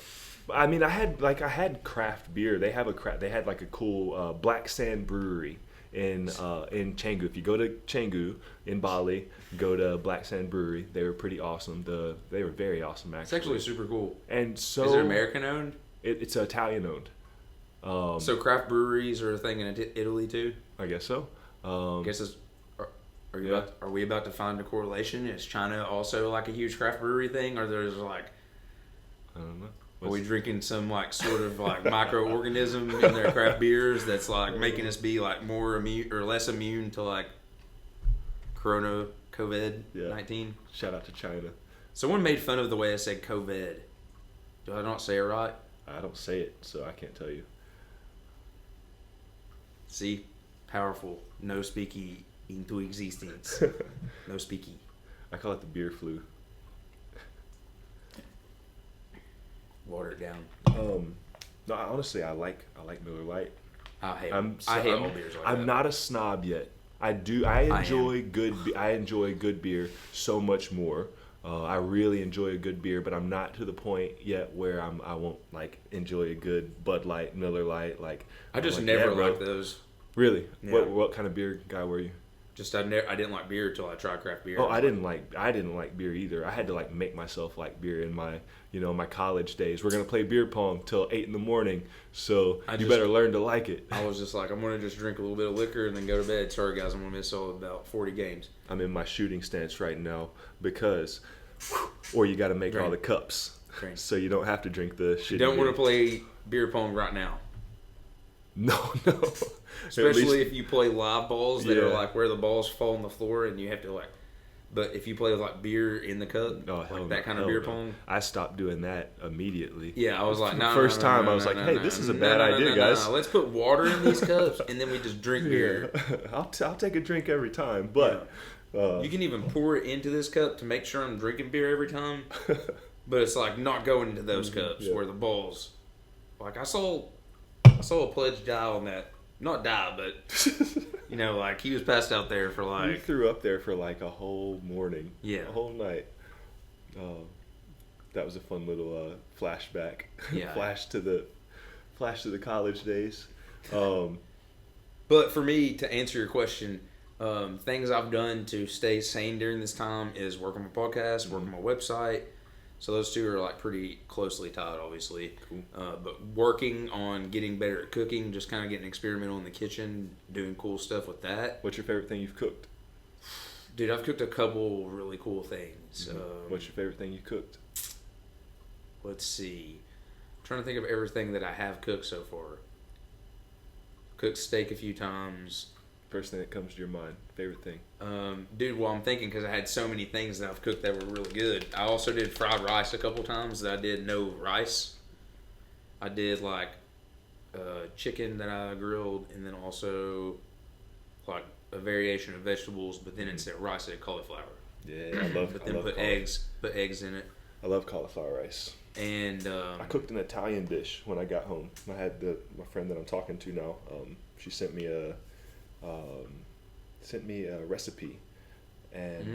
I mean, I had craft beer. They had like a cool Black Sand Brewery in Canggu. If you go to Canggu in Bali, go to Black Sand Brewery. They were pretty awesome. They were very awesome actually. It's actually super cool. And so is it American owned? It's Italian owned. So craft breweries are a thing in Italy too? I guess so. Are we about to find a correlation? Is China also like a huge craft brewery thing, or there's like, I don't know. Are we drinking some like sort of like microorganism in their craft beers that's like making us be like more immune or less immune to like COVID-19? Shout out to China. Someone made fun of the way I said COVID. Do I not say it right? I don't say it, so I can't tell you. See? Powerful. No speaky into existence. No speaky. I call it the beer flu. Water it down. No, honestly, I like Miller Lite. I hate all beers like that. I'm not a snob yet. I enjoy good beer so much more. I really enjoy a good beer, but I'm not to the point yet where I won't like enjoy a good Bud Light, Miller Lite. Like I just never liked those. Really? Yeah. What kind of beer guy were you? Just I didn't like beer until I tried craft beer. Oh, I didn't like beer either. I had to like make myself like beer in my my college days. We're gonna play beer pong till 8 a.m, so you better learn to like it. I was just like, I'm gonna just drink a little bit of liquor and then go to bed. Sorry guys, I'm gonna miss all about 40 games. I'm in my shooting stance right now because, or you got to make all the cups, so you don't have to drink the shit. You don't want to play beer pong right now. No. Especially if you play live balls that are like where the balls fall on the floor and you have to like. But if you play with like beer in the cup, that kind of beer pong, I stopped doing that immediately. Yeah, I was like, no. First time, I was like, hey, this is a bad idea, guys. Let's put water in these cups and then we just drink beer. I'll take a drink every time, but you can even pour it into this cup to make sure I'm drinking beer every time. But it's like not going into those cups where the balls. Like I saw a pledge die on that. Not die, but like he was passed out there for like. He threw up there for like a whole morning. Yeah. A whole night. That was a fun little flashback. Yeah. Flash to the college days. But for me, to answer your question, things I've done to stay sane during this time is work on my podcast, work on my website. So those two are like pretty closely tied, obviously. Cool. But working on getting better at cooking, just kind of getting experimental in the kitchen, doing cool stuff with that. What's your favorite thing you've cooked? Dude, I've cooked a couple really coul things. Mm-hmm. What's your favorite thing you cooked? Let's see. I'm trying to think of everything that I have cooked so far. Cooked steak a few times. First thing that comes to your mind, favorite thing. Dude, well, I'm thinking because I had so many things that I've cooked that were really good. I also did fried rice a couple times that I did no rice. I did like chicken that I grilled, and then also like a variation of vegetables, but then instead of rice I did cauliflower. Yeah, I love. But then put eggs in it. I love cauliflower rice. And I cooked an Italian dish when I got home. I had my friend that I'm talking to now. she sent me a recipe, and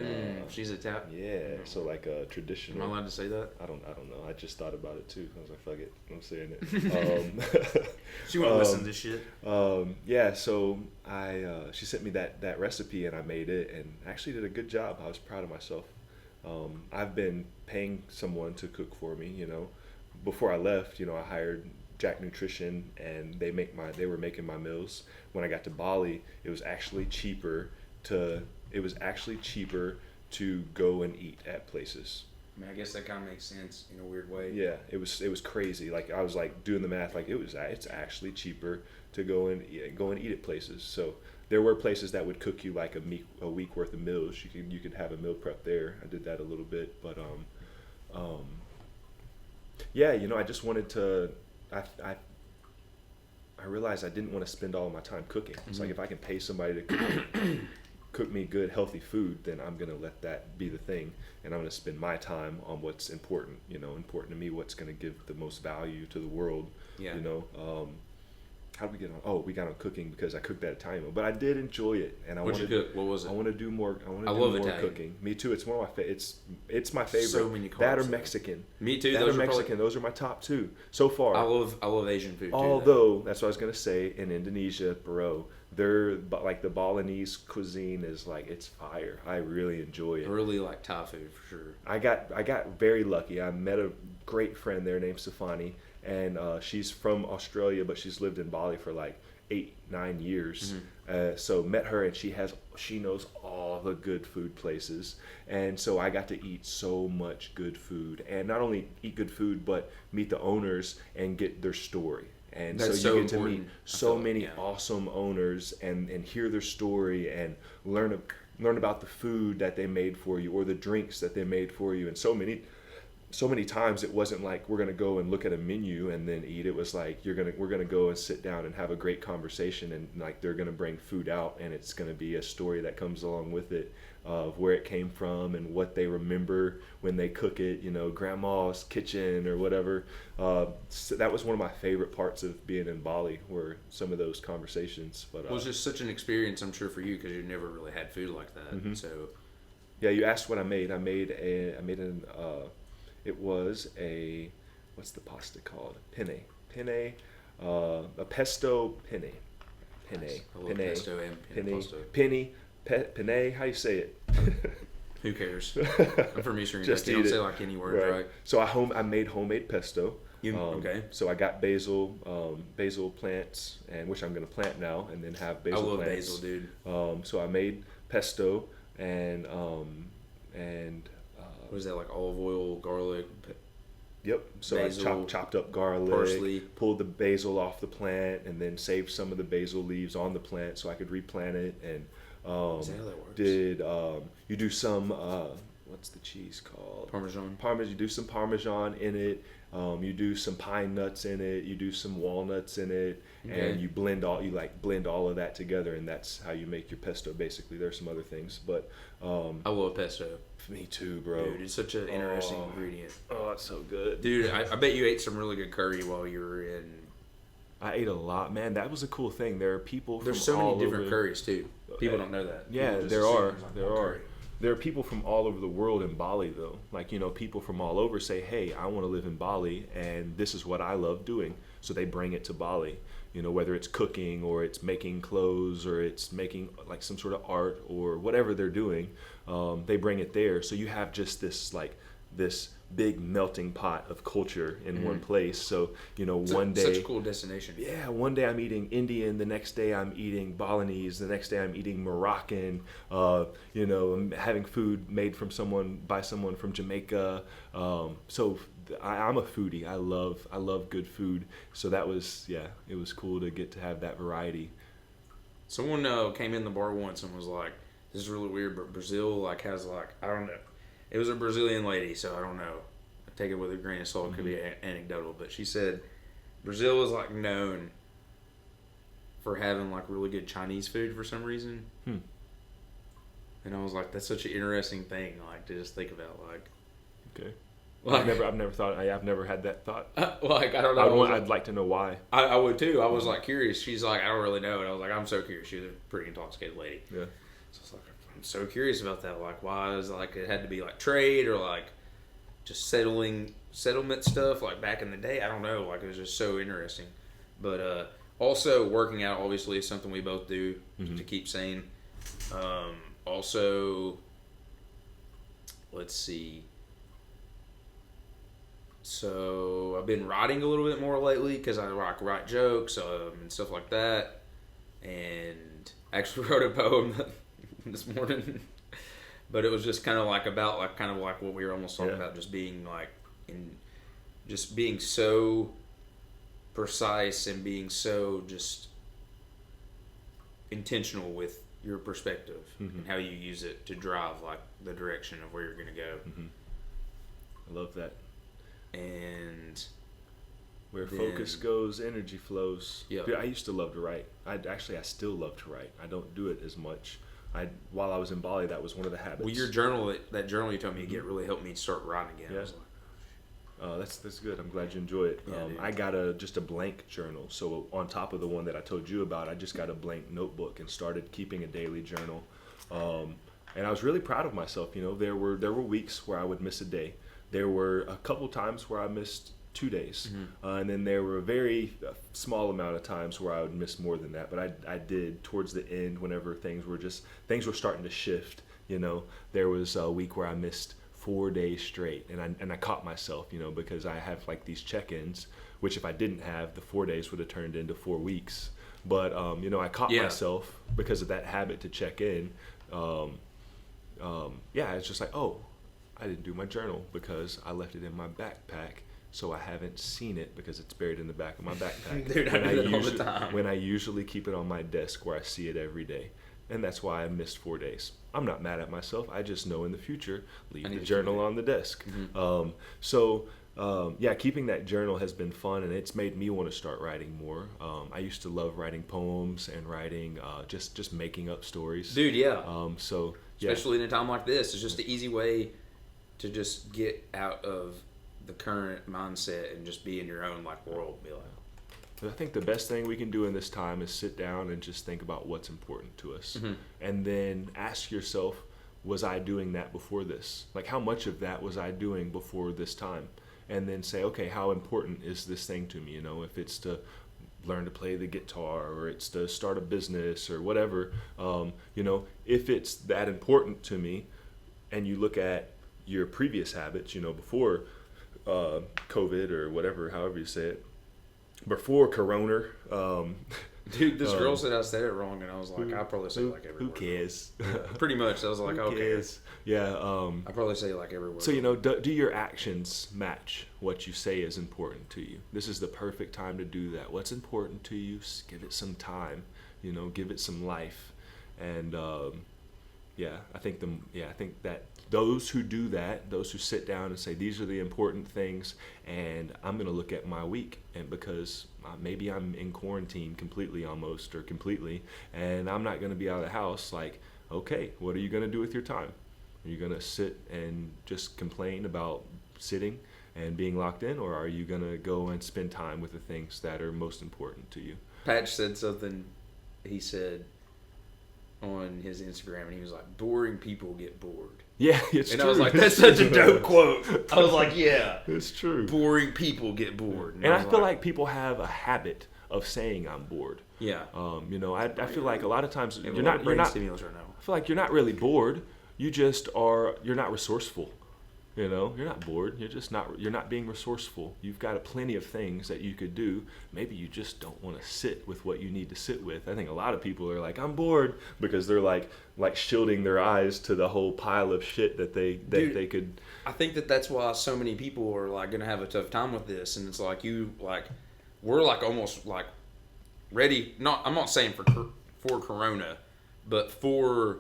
she's Italian. yeah, so like a traditional. Am I allowed to say that? I don't know. I just thought about it too. I was like, fuck it, I'm saying it. She won't listen to this shit. Yeah, so she sent me that recipe, and I made it, and actually did a good job. I was proud of myself. I've been paying someone to cook for me. Before I left, I hired Jack Nutrition, and they were making my meals. When I got to Bali, it was actually cheaper to go and eat at places. I mean, I guess that kind of makes sense in a weird way. Yeah, it was crazy. Like, I was like doing the math, like it's actually cheaper to go and eat at places. So there were places that would cook you like a week worth of meals. You could have a meal prep there. I did that a little bit, but yeah, I just wanted to. I realized I didn't want to spend all my time cooking. It's like, if I can pay somebody to cook me good, healthy food, then I'm gonna let that be the thing, and I'm gonna spend my time on what's important. Important to me, what's gonna give the most value to the world. Yeah. How did we get on? Oh, we got on cooking because I cooked that Italian meal, but I did enjoy it, and I What'd you cook? What was it? I want to do more. I love more Italian. cooking. Me too. It's one of my it's my favorite. So many carbs. That or Mexican. Me too. That or Mexican. Those are my top two so far. I love Asian food too. Although that's what I was gonna say, in Indonesia, bro, like the Balinese cuisine is like, it's fire. I really enjoy it. I really like Thai food for sure. I got very lucky. I met a great friend there named Safani, and she's from Australia, but she's lived in Bali for like 8-9 years. So met her, and she knows all the good food places, and so I got to eat so much good food, and not only eat good food, but meet the owners and get their story. And That's so you so get to meet important. so many awesome owners and hear their story and learn about the food that they made for you, or the drinks that they made for you. And so many times it wasn't like, we're gonna go and look at a menu and then eat. It was like, we're gonna go and sit down and have a great conversation, and like, they're gonna bring food out, and it's gonna be a story that comes along with it, of where it came from and what they remember when they cook it, grandma's kitchen or whatever. So that was one of my favorite parts of being in Bali, were some of those conversations. But it was just such an experience, I'm sure, for you, because you never really had food like that. So yeah, you asked what I made. It was what's the pasta called? Penne, a pesto penne. Nice. I love pesto and pasta. Penne, how you say it? Who cares? I'm from Eastern Just Kentucky. Don't eat say it. like any word, right? So I made homemade pesto. Okay. So I got basil plants, and which I'm gonna plant now, and then have basil plants. I love basil, dude. So I made pesto, and what is that, like olive oil, garlic? Yep. So basil, I chopped up garlic, parsley, pulled the basil off the plant, and then saved some of the basil leaves on the plant so I could replant it. And is that how that works? You do some what's the cheese called? Parmesan. You do some Parmesan in it. You do some pine nuts in it. You do some walnuts in it, and you blend all of that together, and that's how you make your pesto. Basically, there's some other things, but I love pesto. Me too, bro. Dude, it's such an interesting ingredient. Oh, it's so good, dude. I bet you ate some really good curry while you were in. I ate a lot, man. That was a cool thing. There are people. There's so many different curries too. People don't know that. Yeah, there are. There are people from all over the world in Bali, though. Like, people from all over say, hey, I want to live in Bali, and this is what I love doing. So they bring it to Bali, whether it's cooking or it's making clothes or it's making like some sort of art or whatever they're doing. They bring it there. So you have just this big melting pot of culture in one place. So, one day... Such a cool destination. Yeah, one day I'm eating Indian, the next day I'm eating Balinese, the next day I'm eating Moroccan, I'm having food made by someone from Jamaica. So I'm a foodie. I love good food. So that was, it was cool to get to have that variety. Someone came in the bar once and was like, this is really weird, but Brazil has I don't know. It was a Brazilian lady, so I don't know. I take it with a grain of salt. It could be anecdotal, but she said Brazil is known for having really good Chinese food for some reason. And I was like, that's such an interesting thing, to just think about. Okay. Like, I've never thought. I've never had that thought. Like, I don't know. I'd like to know why. I would too. I was like curious. She's like, I don't really know. And I was like, I'm so curious. She was a pretty intoxicated lady. Yeah. So I was like, I'm so curious about that. Like, why is like it had to be like trade or like just settlement stuff like back in the day? I don't know. Like, it was just so interesting. But also working out obviously is something we both do to keep sane. Also, let's see. So I've been writing a little bit more lately because I like write jokes and stuff like that. And I actually wrote a poem this morning, but it was just kind of like about like kind of like what we were almost talking about, just being like just being so precise and being so just intentional with your perspective and how you use it to drive like the direction of where you're going to go. I love that. And where focus goes, energy flows. Yeah. Dude, I used to love to write. I still love to write. I don't do it as much. While I was in Bali, that was one of the habits. Well, your journal, that journal you told me to get, really helped me start writing again. Yeah. I was like, that's good. I'm glad you enjoy it. Yeah, I got just a blank journal. So on top of the one that I told you about, I just got a blank notebook and started keeping a daily journal. And I was really proud of myself. You know, there were weeks where I would miss a day. There were a couple times where I missed 2 days, and then there were a very small amount of times where I would miss more than that. But I did towards the end, whenever things were starting to shift. You know, there was a week where I missed 4 days straight, and I caught myself, you know, because I have like these check-ins, which if I didn't have, the 4 days would have turned into 4 weeks. But you know, I caught myself because of that habit to check in. It's just like, oh, I didn't do my journal because I left it in my backpack, so I haven't seen it because it's buried in the back of my backpack. Dude, I do that all the time. When I usually keep it on my desk where I see it every day. And that's why I missed 4 days. I'm not mad at myself. I just know in the future, leave the journal on the desk. Keeping that journal has been fun, and it's made me want to start writing more. I used to love writing poems and writing just making up stories. Dude, yeah. Especially in a time like this, it's just an easy way to just get out of the current mindset and just be in your own like world. Be like, I think the best thing we can do in this time is sit down and just think about what's important to us. And then ask yourself, was I doing that before this? Like, how much of that was I doing before this time? And then say, okay, how important is this thing to me? You know, if it's to learn to play the guitar or it's to start a business or whatever, you know, if it's that important to me, and you look at your previous habits, you know, before COVID or whatever, however you say it, before Corona. Dude, this girl said I said it wrong, and I was like, I probably say like every who word. cares? Pretty much. I was like, Who okay. cares? Yeah. I probably say like every word. So, you know, do your actions match what you say is important to you? This is the perfect time to do that. What's important to you? Give it some time. You know, give it some life. And I think that those who do that, those who sit down and say, these are the important things, and I'm going to look at my week, and because maybe I'm in quarantine completely and I'm not going to be out of the house, like, okay, what are you going to do with your time? Are you going to sit and just complain about sitting and being locked in, or are you going to go and spend time with the things that are most important to you? Patch said something, he said on his Instagram, and he was like, boring people get bored. Yeah, it's and true. I was like, that's such a dope quote. I was like, yeah. It's true. Boring people get bored. And I feel like people have a habit of saying I'm bored. Yeah. You know, I feel like a lot of times you're not stimulus right now. I feel like you're not really bored. You're not resourceful. You know, you're not bored. You're not being resourceful. You've got plenty of things that you could do. Maybe you just don't want to sit with what you need to sit with. I think a lot of people are like, I'm bored, because they're like shielding their eyes to the whole pile of shit that they could. I think that's why so many people are like going to have a tough time with this. And it's like we're like almost like ready. I'm not saying for Corona, but for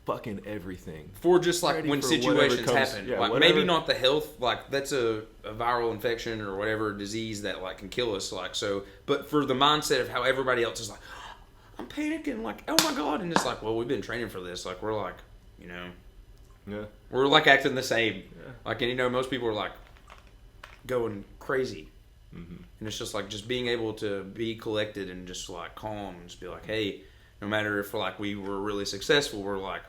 fucking everything. For just like when situations happen. Yeah, like whatever. Maybe not the health, like that's a viral infection or whatever disease that like can kill us. Like so, but for the mindset of how everybody else is like, I'm panicking, like, oh my God. And it's like, well, we've been training for this. Like we're like, you know, Yeah. We're like acting the same. Yeah. Like, and you know, most people are like going crazy. Mm-hmm. And it's just like just being able to be collected and just like calm and just be like, hey, no matter if like we were really successful, we're like,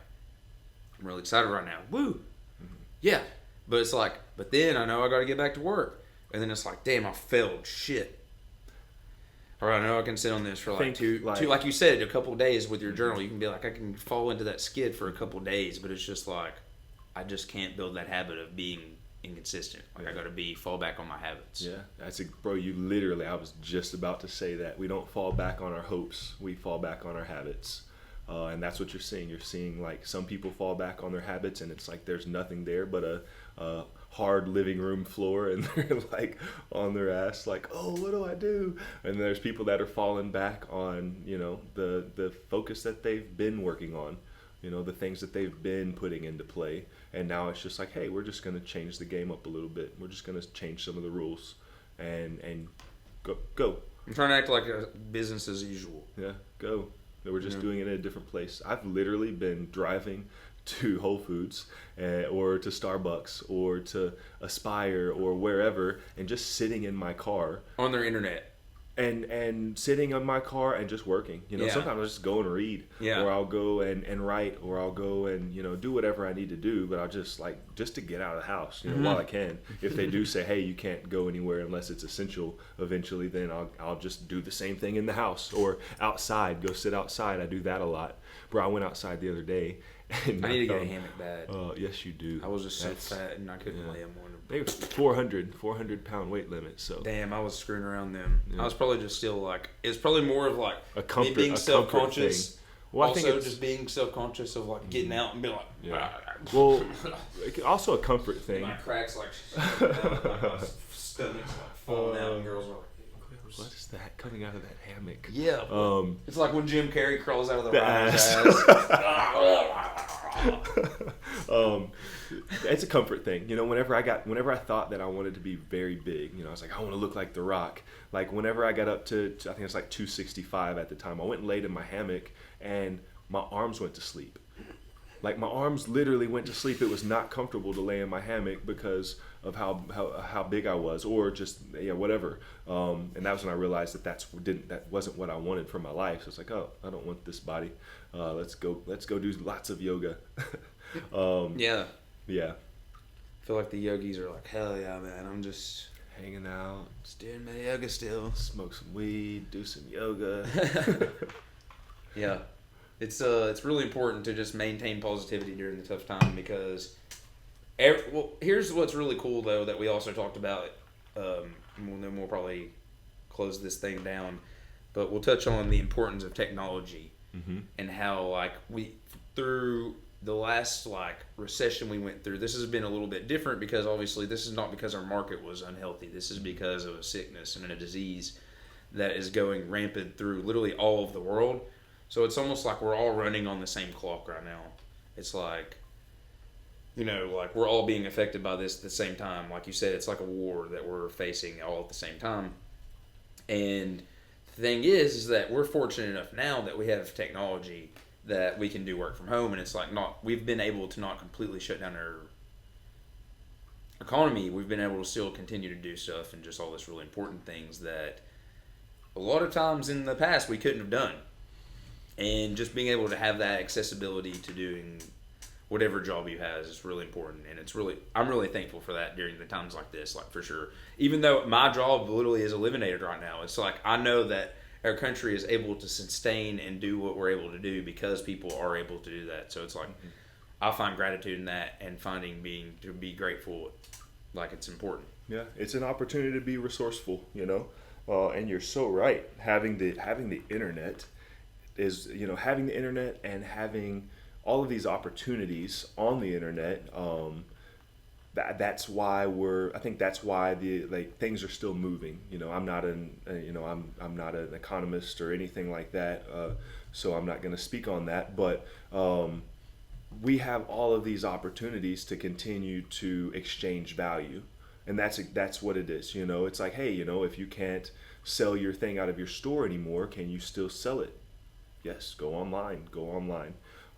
I'm really excited right now. Woo. Mm-hmm. Yeah. But it's like, but then I know I got to get back to work. And then it's like, damn, I failed. Shit. Or I know I can sit on this for like two, like you said, a couple of days with your journal. You can be like, I can fall into that skid for a couple of days, but it's just like, I just can't build that habit of being inconsistent. Like, I got to fall back on my habits. Yeah, bro. You literally, I was just about to say that. We don't fall back on our hopes. We fall back on our habits. And that's what you're seeing. You're seeing like some people fall back on their habits, and it's like there's nothing there but a hard living room floor, and they're like on their ass, like, oh, what do I do? And there's people that are falling back on, you know, the focus that they've been working on, you know, the things that they've been putting into play, and now it's just like, hey, we're just gonna change the game up a little bit. We're just gonna change some of the rules, and go. I'm trying to act like a business as usual. Yeah, go. We're just doing it in a different place. I've literally been driving to Whole Foods or to Starbucks or to Aspire or wherever, and just sitting in my car on their internet and sitting on my car and just working. You know, Yeah. sometimes I'll just go and read, Yeah. or I'll go and write, or I'll go and, you know, do whatever I need to do. But I'll just just to get out of the house, you know, while I can. If they do say, hey, you can't go anywhere unless it's essential, eventually, then I'll just do the same thing in the house or outside. Go sit outside. I do that a lot. Bro, I went outside the other day. And I need to get a hammock bad. Yes, you do. I was just so fat and I couldn't lay on one. They were 400 pound weight limit. So damn, I was screwing around them. Yeah. I was probably just still like, it's probably more of like a comfort, me being self-conscious. Well, also, I think it's just being self-conscious of like getting out and being like, yeah. Well, also a comfort thing. My cracks like stomach's like falling out, and girls are like, what is that coming out of that hammock? yeah. It's like when Jim Carrey crawls out of the ass. It's a comfort thing, you know. Whenever I thought that I wanted to be very big, you know, I was like, I want to look like The Rock. Like whenever I got up to I think it's like 265 at the time, I went and laid in my hammock, and my arms went to sleep. Like my arms literally went to sleep. It was not comfortable to lay in my hammock because of how big I was, or just whatever. And that was when I realized that wasn't what I wanted for my life. So it's like, oh, I don't want this body. Let's go do lots of yoga. Yeah. Yeah. I feel like the yogis are like, hell yeah, man. I'm just hanging out, just doing my yoga still. Smoke some weed, do some yoga. Yeah. It's really important to just maintain positivity during the tough time because, here's what's really cool though that we also talked about. And then we'll probably close this thing down, but we'll touch on the importance of technology and how like we through the last like recession we went through. This has been a little bit different because obviously this is not because our market was unhealthy. This is because of a sickness and a disease that is going rampant through literally all of the world. So it's almost like we're all running on the same clock right now. It's like, you know, like we're all being affected by this at the same time. Like you said, it's like a war that we're facing all at the same time. And the thing is that we're fortunate enough now that we have technology that we can do work from home. And it's like we've been able to not completely shut down our economy. We've been able to still continue to do stuff and just all this really important things that a lot of times in the past we couldn't have done. And just being able to have that accessibility to doing whatever job you have is really important. And I'm really thankful for that during the times like this, like for sure. Even though my job literally is eliminated right now, it's like I know that our country is able to sustain and do what we're able to do because people are able to do that. So it's like I find gratitude in that and to be grateful, like it's important. Yeah, it's an opportunity to be resourceful, you know. And you're so right. Having the internet is, you know, having the internet and having all of these opportunities on the internet. That's why the things are still moving. You know, I'm not I'm not an economist or anything like that. So I'm not going to speak on that. But we have all of these opportunities to continue to exchange value, and that's what it is. You know, it's like, hey, you know, if you can't sell your thing out of your store anymore, can you still sell it? Yes, go online.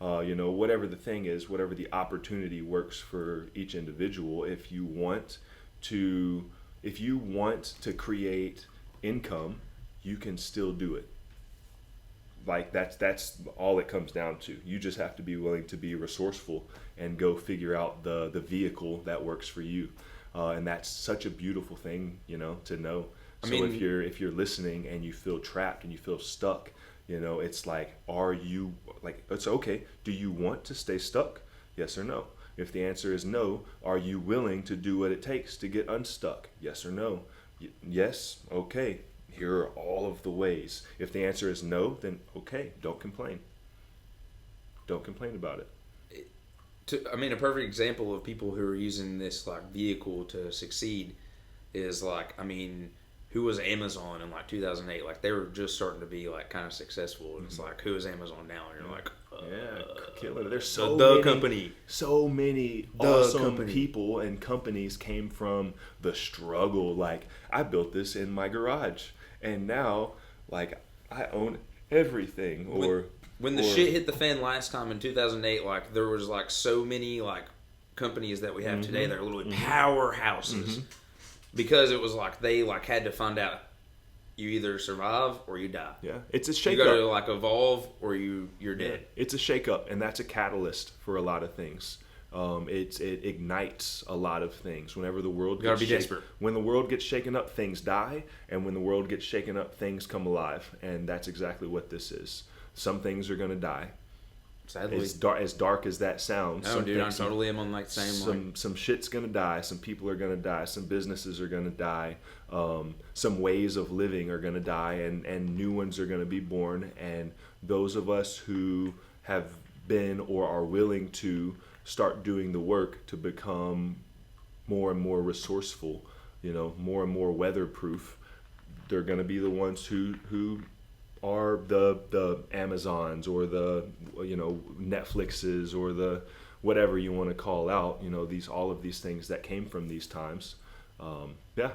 whatever the thing is, whatever the opportunity works for each individual. If you want to create income, you can still do it. Like that's all it comes down to. You just have to be willing to be resourceful and go figure out the vehicle that works for you. And that's such a beautiful thing, to know. So if you're listening and you feel trapped and you feel stuck, it's like, it's okay. Do you want to stay stuck? Yes or no? If the answer is no, are you willing to do what it takes to get unstuck? Yes or no? Yes, okay. Here are all of the ways. If the answer is no, then okay, don't complain. Don't complain about it. A perfect example of people who are using this like vehicle to succeed is who was Amazon in like 2008? Like they were just starting to be like kind of successful, and it's like, who is Amazon now? And you're like, killing it. There's company. So many awesome people and companies came from the struggle. Like, I built this in my garage, and now like I own everything. When the shit hit the fan last time in 2008, like there was like so many like companies that we have today that are literally powerhouses. Because it was like they like had to find out you either survive or you die. Yeah, it's a shake-up. You got to like evolve or you're dead. It's a shake-up, and that's a catalyst for a lot of things. It ignites a lot of things. Whenever the world gotta be desperate. When the world gets shaken up, things die, and when the world gets shaken up, things come alive, and that's exactly what this is. Some things are gonna die. Sadly. As dark as that sounds. No, dude, I totally am on like the same. Some shit's gonna die. Some people are gonna die. Some businesses are gonna die. Some ways of living are gonna die, and new ones are gonna be born. And those of us who have been or are willing to start doing the work to become more and more resourceful, more and more weatherproof, they're gonna be the ones who are the Amazons or the Netflixes or the whatever you want to call out, all of these things that came from these times. Yeah.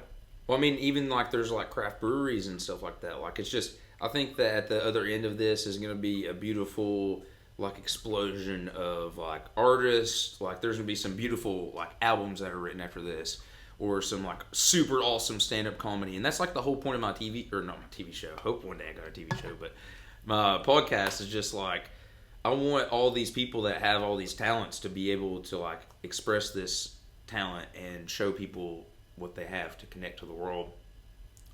Well, even like there's like craft breweries and stuff like that. Like it's just, I think that at the other end of this is going to be a beautiful like explosion of like artists. Like there's going to be some beautiful like albums that are written after this, or some like super awesome stand-up comedy. And that's like the whole point of my TV show. Hope one day I got a TV show, but my podcast is just like, I want all these people that have all these talents to be able to like express this talent and show people what they have to connect to the world.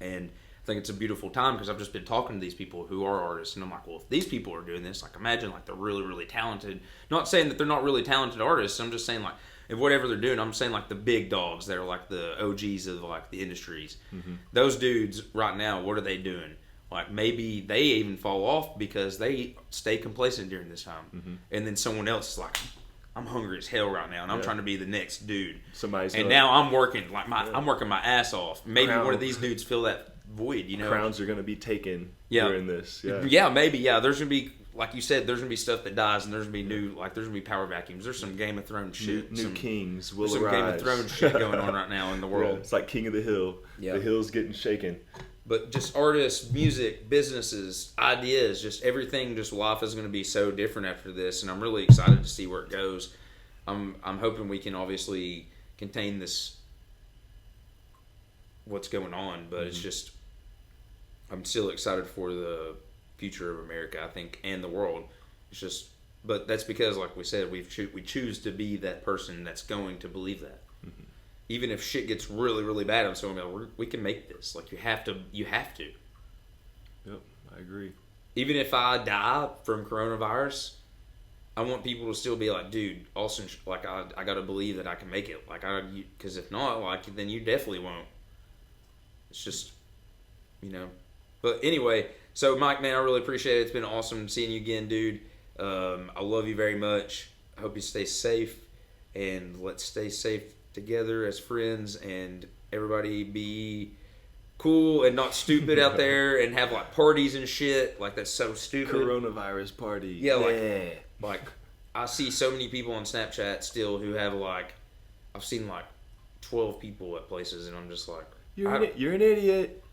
And I think it's a beautiful time because I've just been talking to these people who are artists, and I'm like, well, if these people are doing this, like imagine like they're really, really talented. Not saying that they're not really talented artists. I'm just saying like, if whatever they're doing, I'm saying like the big dogs that are like the OGs of like the industries. Those dudes right now, what are they doing? Like maybe they even fall off because they stay complacent during this time. And then someone else is like, I'm hungry as hell right now, and I'm trying to be the next dude. Now I'm working like I'm working my ass off. Maybe one of these dudes fill that void. Crowns are going to be taken during this. Maybe. There's going to be, like you said, there's going to be stuff that dies, and there's going to be new, like there's going to be power vacuums. There's some Game of Thrones shit. New kings will some arise. Game of Thrones shit going on right now in the world. It's like King of the Hill. The hill's getting shaken. But just artists, music, businesses, ideas, just everything, just life is going to be so different after this, and I'm really excited to see where it goes. I'm hoping we can obviously contain this, what's going on, but it's just, I'm still excited for the future of America, I think, and the world. It's just, but that's because, like we said, we choose to be that person that's going to believe that. Even if shit gets really, really bad, I'm saying we can make this. Like you have to. Yep, I agree. Even if I die from coronavirus, I want people to still be like, dude, Austin, like I got to believe that I can make it. Like because if not, like then you definitely won't. It's just, But anyway, so Mike, man, I really appreciate it. It's been awesome seeing you again, dude. I love you very much. I hope you stay safe, and let's stay safe together as friends, and everybody be cool and not stupid out there and have like parties and shit. Like that's so stupid. Coronavirus party. Yeah, like I see so many people on Snapchat still who have like, I've seen like 12 people at places, and I'm just like, you're an idiot.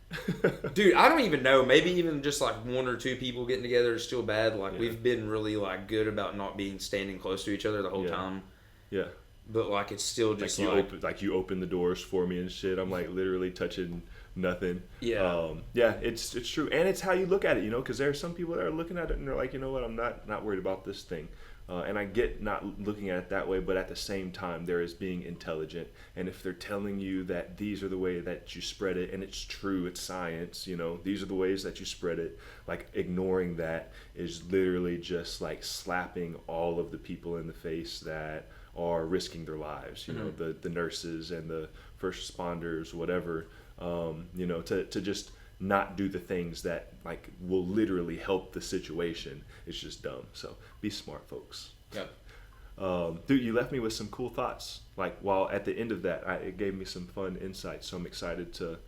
Dude, I don't even know. Maybe even just like one or two people getting together is still bad. Like we've been really like good about not being standing close to each other the whole time. Yeah. But like it's still just you open the doors for me and shit. I'm like literally touching nothing. Yeah. It's true, and it's how you look at it, because there are some people that are looking at it and they're like, you know what, I'm not worried about this thing. And I get not looking at it that way, but at the same time, there is being intelligent. And if they're telling you that these are the way that you spread it, and it's true, it's science, these are the ways that you spread it, like ignoring that is literally just like slapping all of the people in the face that are risking their lives, the nurses and the first responders, whatever, to just not do the things that like will literally help the situation. It's just dumb. So be smart, folks. Yep. Dude, you left me with some cool thoughts. Like while at the end of that, it gave me some fun insights. So I'm excited to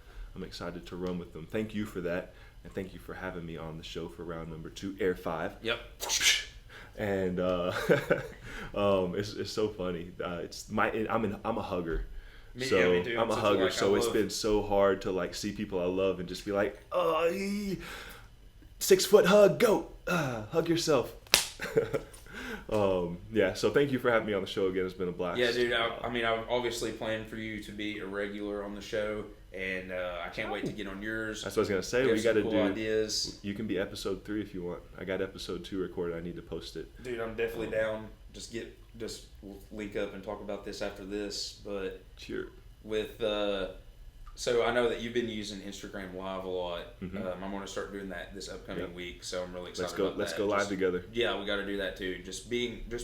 run with them. Thank you for that, and thank you for having me on the show for round number 2, Air 5. Yep. And it's so funny. I'm a hugger. Me too. I'm a hugger, so it's been so hard to like see people I love and just be like, 6 foot hug, go, hug yourself. So thank you for having me on the show again. It's been a blast. Yeah, dude. I obviously planned for you to be a regular on the show, and I can't wait to get on yours. That's what I was gonna say. We got to do ideas. You can be episode 3 if you want. I got episode 2 recorded. I need to post it. Dude, I'm definitely down. We'll link up and talk about this after this. But sure. With so I know that you've been using Instagram Live a lot. Mm-hmm. I'm going to start doing that this upcoming week, so I'm really excited about that. Let's go live together. Yeah, we got to do that too. Just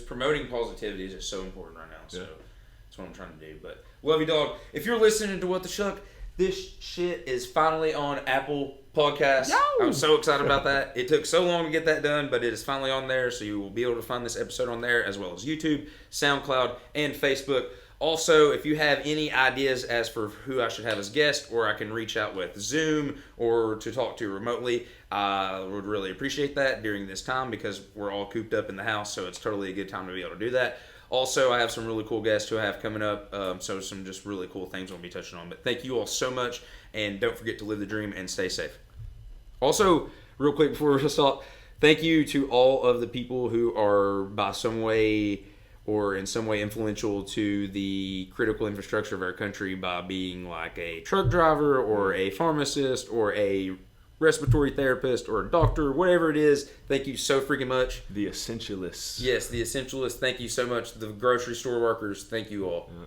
promoting positivity is just so important right now. So that's what I'm trying to do. But love you, dog. If you're listening to What the Shuck, this shit is finally on Apple Podcasts. Yo! I'm so excited about that. It took so long to get that done, but it is finally on there, so you will be able to find this episode on there, as well as YouTube, SoundCloud, and Facebook. Also, if you have any ideas as for who I should have as guest, or I can reach out with Zoom or to talk to remotely, I would really appreciate that during this time because we're all cooped up in the house, so it's totally a good time to be able to do that. Also, I have some really cool guests who I have coming up, so some just really cool things we'll be touching on. But thank you all so much, and don't forget to live the dream and stay safe. Also, real quick before we start, thank you to all of the people who are by some way or in some way influential to the critical infrastructure of our country by being like a truck driver or a pharmacist or a respiratory therapist or a doctor, whatever it is. Thank you so freaking much. The essentialists. Yes, the essentialists. Thank you so much. The grocery store workers. Thank you all. Yeah.